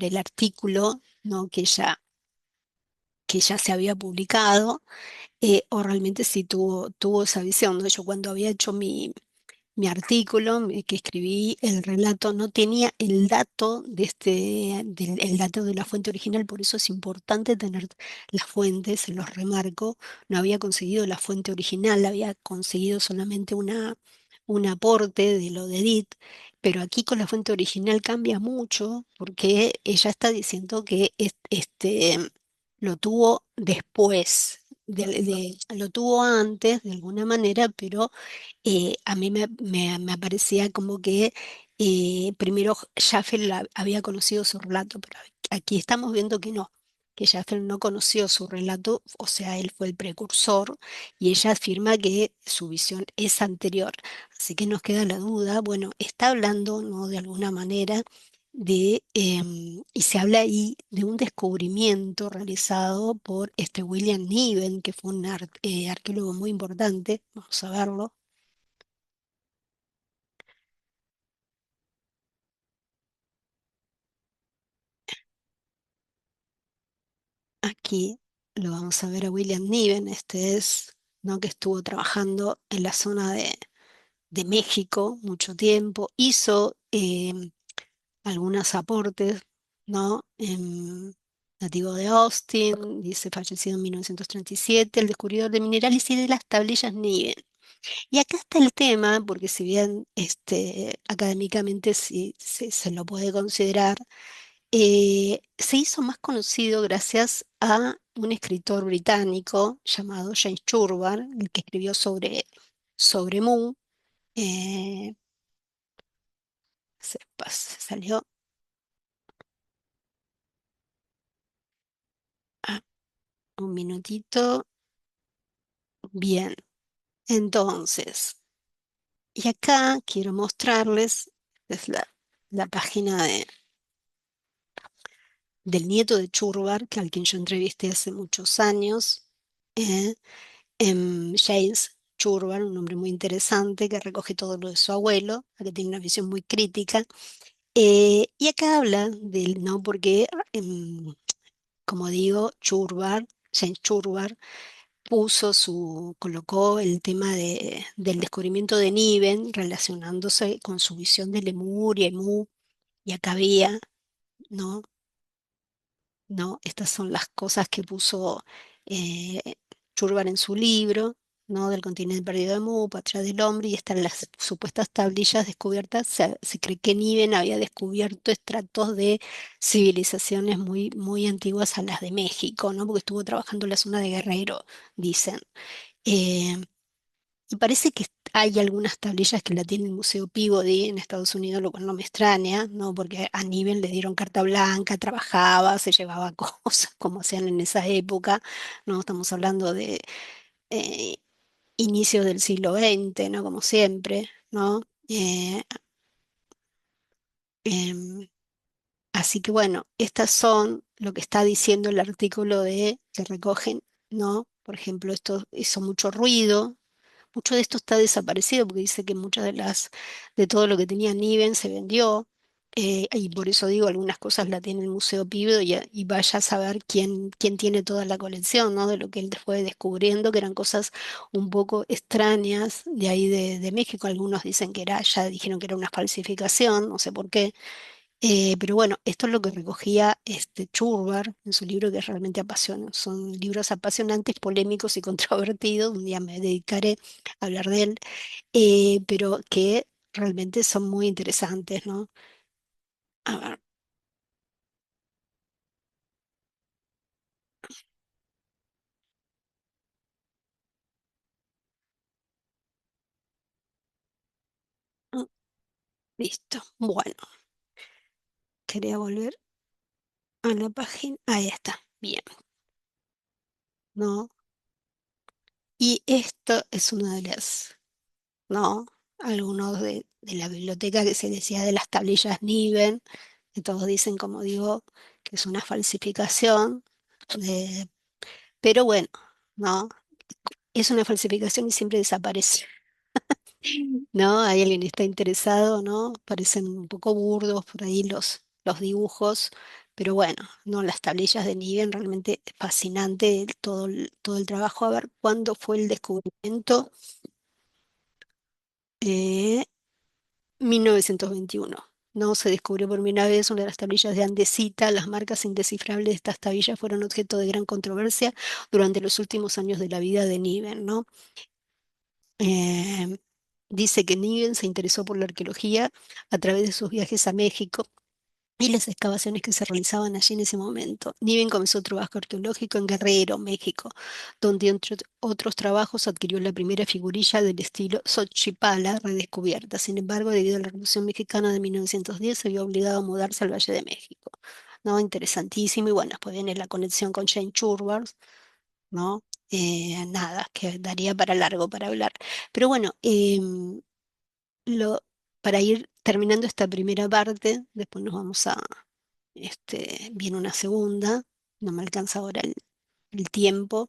el artículo, ¿no? Que ya se había publicado, o realmente si tuvo esa visión, ¿no? Yo cuando había hecho mi artículo que escribí, el relato no tenía el dato el dato de la fuente original, por eso es importante tener las fuentes, se los remarco. No había conseguido la fuente original, había conseguido solamente un aporte de lo de Edith, pero aquí con la fuente original cambia mucho porque ella está diciendo que lo tuvo después. Lo tuvo antes de alguna manera, pero a mí me parecía como que primero Jaffe había conocido su relato, pero aquí estamos viendo que Jaffe no conoció su relato, o sea, él fue el precursor y ella afirma que su visión es anterior. Así que nos queda la duda, bueno, está hablando, ¿no? De alguna manera y se habla ahí de un descubrimiento realizado por este William Niven, que fue un arqueólogo muy importante, vamos a verlo. Aquí lo vamos a ver a William Niven, este es, ¿no? Que estuvo trabajando en la zona de México mucho tiempo, hizo algunos aportes, ¿no? Nativo de Austin, dice fallecido en 1937, el descubridor de minerales y de las tablillas Niven. Y acá está el tema, porque si bien académicamente sí, se lo puede considerar, se hizo más conocido gracias a un escritor británico llamado James Churbar, el que escribió sobre Mu. eh, se salió ah, un minutito. Bien, entonces, y acá quiero mostrarles, es la página del nieto de Churbar, que al quien yo entrevisté hace muchos años. eh, James Churban, un hombre muy interesante que recoge todo lo de su abuelo, que tiene una visión muy crítica. Y acá habla del, ¿no? Porque, como digo, James Churbar, colocó el tema del descubrimiento de Niven relacionándose con su visión de Lemuria y Mu, y acá había, ¿no? ¿No? Estas son las cosas que puso eh, Churban en su libro, ¿no? Del continente perdido de Mu, Patria del Hombre, y están las supuestas tablillas descubiertas. Se cree que Niven había descubierto estratos de civilizaciones muy, muy antiguas a las de México, ¿no? Porque estuvo trabajando en la zona de Guerrero, dicen. Eh, y parece que hay algunas tablillas que la tiene el Museo Peabody en Estados Unidos, lo cual no me extraña, ¿no? Porque a Niven le dieron carta blanca, trabajaba, se llevaba cosas como hacían en esa época, ¿no? Estamos hablando de eh, inicio del siglo XX, ¿no? Como siempre, ¿no? Em, Así que bueno, estas son lo que está diciendo el artículo de que recogen, ¿no? Por ejemplo, esto hizo mucho ruido. Mucho de esto está desaparecido porque dice que muchas de todo lo que tenía Niven se vendió. Y por eso digo, algunas cosas la tiene el Museo Pibedo y vaya a saber quién tiene toda la colección, ¿no? De lo que él fue descubriendo, que eran cosas un poco extrañas de ahí de México. Algunos dicen que ya dijeron que era una falsificación, no sé por qué. Pero bueno, esto es lo que recogía este Churbar en su libro que es realmente apasionante. Son libros apasionantes, polémicos y controvertidos. Un día me dedicaré a hablar de él, pero que realmente son muy interesantes, ¿no? A ver, mm, listo. Bueno, quería volver a la página. Ahí está. Bien, ¿no? Y esto es una de ¿no? Algunos de la biblioteca que se decía de las tablillas Niven, que todos dicen, como digo, que es una falsificación, de- pero bueno, ¿no? Es una falsificación y siempre desaparece. ¿no? Hay alguien que está interesado, ¿no? Parecen un poco burdos por ahí los dibujos, pero bueno, ¿no? Las tablillas de Niven, realmente fascinante todo el trabajo. A ver, ¿cuándo fue el descubrimiento? Eh, 1921. No se descubrió por primera vez una de las tablillas de andesita. Las marcas indescifrables de estas tablillas fueron objeto de gran controversia durante los últimos años de la vida de Niven, ¿no? Eh, dice que Niven se interesó por la arqueología a través de sus viajes a México y las excavaciones que se realizaban allí en ese momento. Niven comenzó trabajo arqueológico en Guerrero, México, donde entre otros trabajos adquirió la primera figurilla del estilo Xochipala redescubierta. Sin embargo, debido a la Revolución Mexicana de 1910, se vio obligado a mudarse al Valle de México. ¿No? Interesantísimo. Y bueno, después viene la conexión con Jane Churvers, ¿no? Nada, que daría para largo para hablar. Pero bueno, lo, para ir terminando esta primera parte, después nos vamos a, viene una segunda, no me alcanza ahora el tiempo,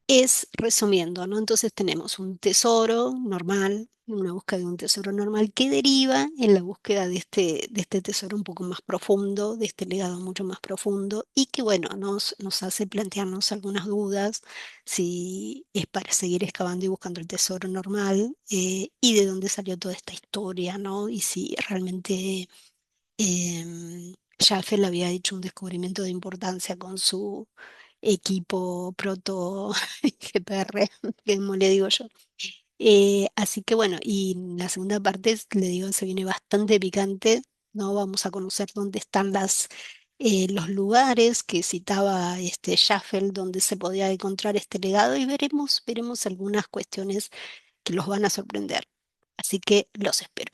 es resumiendo, ¿no? Entonces tenemos un tesoro normal, una búsqueda de un tesoro normal que deriva en la búsqueda de este tesoro un poco más profundo, de este legado mucho más profundo y que, bueno, nos hace plantearnos algunas dudas si es para seguir excavando y buscando el tesoro normal y de dónde salió toda esta historia, ¿no? Y si realmente Jaffe había hecho un descubrimiento de importancia con su equipo proto GPR, como le digo yo. Así que bueno, y en la segunda parte, le digo, se viene bastante picante, ¿no? Vamos a conocer dónde están los lugares que citaba Jaffe, donde se podía encontrar este legado y veremos algunas cuestiones que los van a sorprender. Así que los espero.